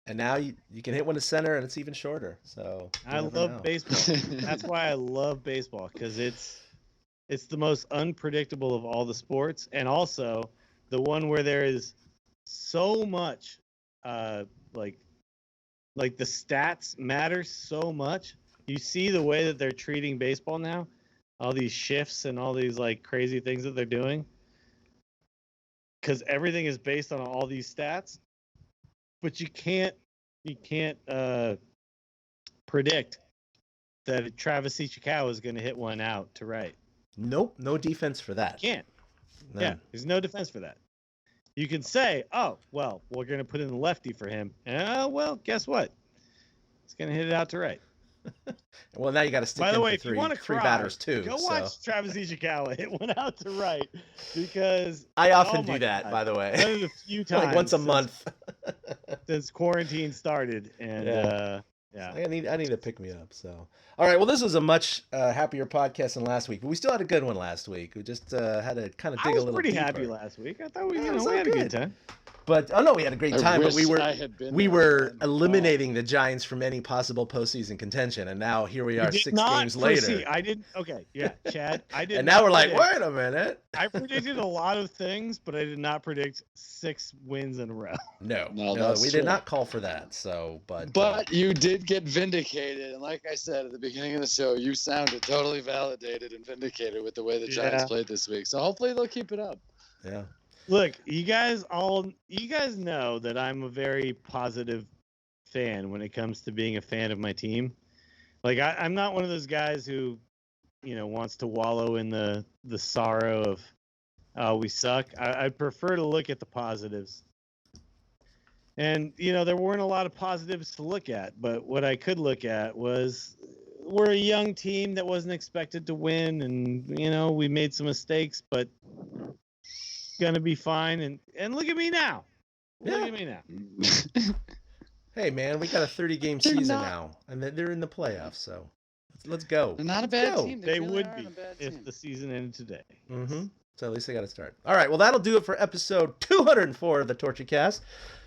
And now you can hit one to center, and it's even shorter. So you I never love know. baseball. That's why I love baseball, because it's the most unpredictable of all the sports, and also the one where there is so much like the stats matter so much. You see the way that they're treating baseball now, all these shifts and all these like crazy things that they're doing, because everything is based on all these stats. But you can't predict that Travis Ishikawa is going to hit one out to right. Nope, no defense for that. Can't. None. Yeah, there's no defense for that. You can say, oh, well, we're going to put in the lefty for him. Well, guess what? He's going to hit it out to right. Well, now you got to stick By the in way, for if you three, want to three cry, batters too. go so. watch Travis Ishikawa hit one out to right, because I often oh do my that, God. by the way. one of the few times like once a since- month. since quarantine started, and Yeah. Yeah. I need to pick me up. So, all right. Well, this was a much happier podcast than last week, but we still had a good one last week. We just had to kind of dig a I was little pretty deeper. happy last week. I thought we Yeah, it was all had a good. good time. But oh no, we had a great I time. But wish we I had been we there were in the eliminating the Giants from any possible postseason contention, and now here we are, did 6 not games later. foresee- I didn't. Okay, yeah, Chad. I did. And now we're like, predict- wait a minute. I predicted a lot of things, but I did not predict 6 wins in a row. No, that's we true. did not call for that. So, But you did get vindicated, and like I said at the beginning of the show, you sounded totally validated and vindicated with the way the Giants played this week. So hopefully they'll keep it up. yeah. Look, you guys know that I'm a very positive fan when it comes to being a fan of my team. Like I'm not one of those guys who, wants to wallow in the sorrow of we suck. I prefer to look at the positives. And there weren't a lot of positives to look at, but what I could look at was we're a young team that wasn't expected to win, and we made some mistakes, but gonna be fine. And look at me now. Look at me now. Hey man, we got a 30-game season now, and they're in the playoffs. So let's go. They're not a bad team. They really would aren't be a bad if team. the season ended today. Mm-hmm. So at least they got to start. All right. Well, that'll do it for episode 204 of the TortureCast.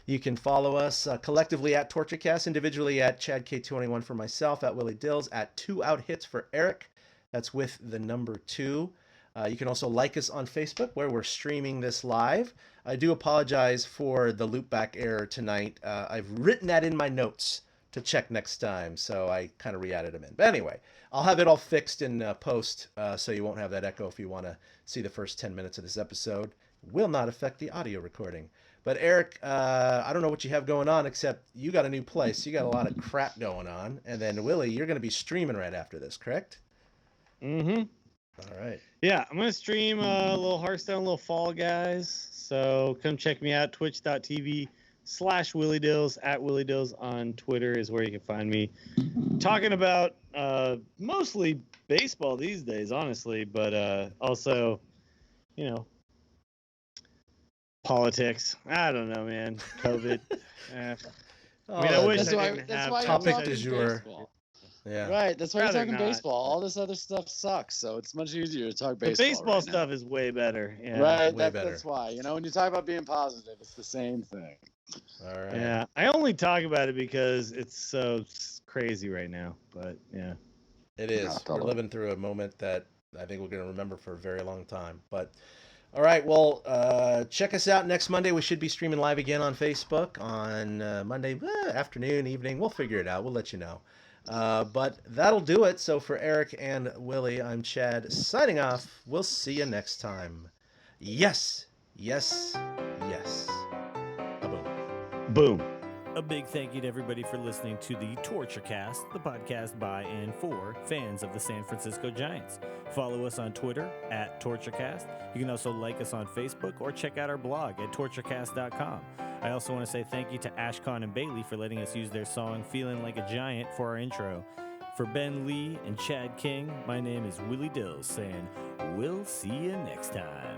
You can follow us collectively at TortureCast, individually at ChadK21 for myself, at Willie Dills, at 2 Out Hits for Eric. That's with the number 2. You can also like us on Facebook, where we're streaming this live. I do apologize for the loopback error tonight. I've written that in my notes to check next time, so I kind of re-added them in. But anyway, I'll have it all fixed in post, so you won't have that echo if you want to see the first 10 minutes of this episode. It will not affect the audio recording. But Eric, I don't know what you have going on, except you got a new place. You got a lot of crap going on. And then, Willie, you're going to be streaming right after this, correct? Mm-hmm. All right. Yeah, I'm going to stream a little Hearthstone, a little Fall Guys. So come check me out, twitch.tv/Willie Dills, at Willie Dills on Twitter is where you can find me. Talking about mostly baseball these days, honestly, but also, politics. I don't know, man. COVID. I wish That's I why. didn't That's have why topic you're du talking jour. baseball. Yeah. Right. That's why you're Rather talking not. baseball. All this other stuff sucks, so it's much easier to talk The baseball. baseball right now. stuff is way better. Yeah. Right. Way That's why. When you talk about being positive, it's the same thing. All right. Yeah. I only talk about it because it's so crazy right now. But yeah. It is. Yeah, We're living through a moment that I think we're going to remember for a very long time. But all right, well, check us out next Monday. We should be streaming live again on Facebook on Monday afternoon, evening. We'll figure it out. We'll let you know. But that'll do it. So for Eric and Willie, I'm Chad signing off. We'll see you next time. Yes, yes, yes. Boom. Boom. A big thank you to everybody for listening to the TortureCast, the podcast by and for fans of the San Francisco Giants. Follow us on Twitter at TortureCast. You can also like us on Facebook or check out our blog at torturecast.com. I also want to say thank you to Ashcon and Bailey for letting us use their song Feeling Like a Giant for our intro. For Ben Lee and Chad King, my name is Willie Dills saying, we'll see you next time.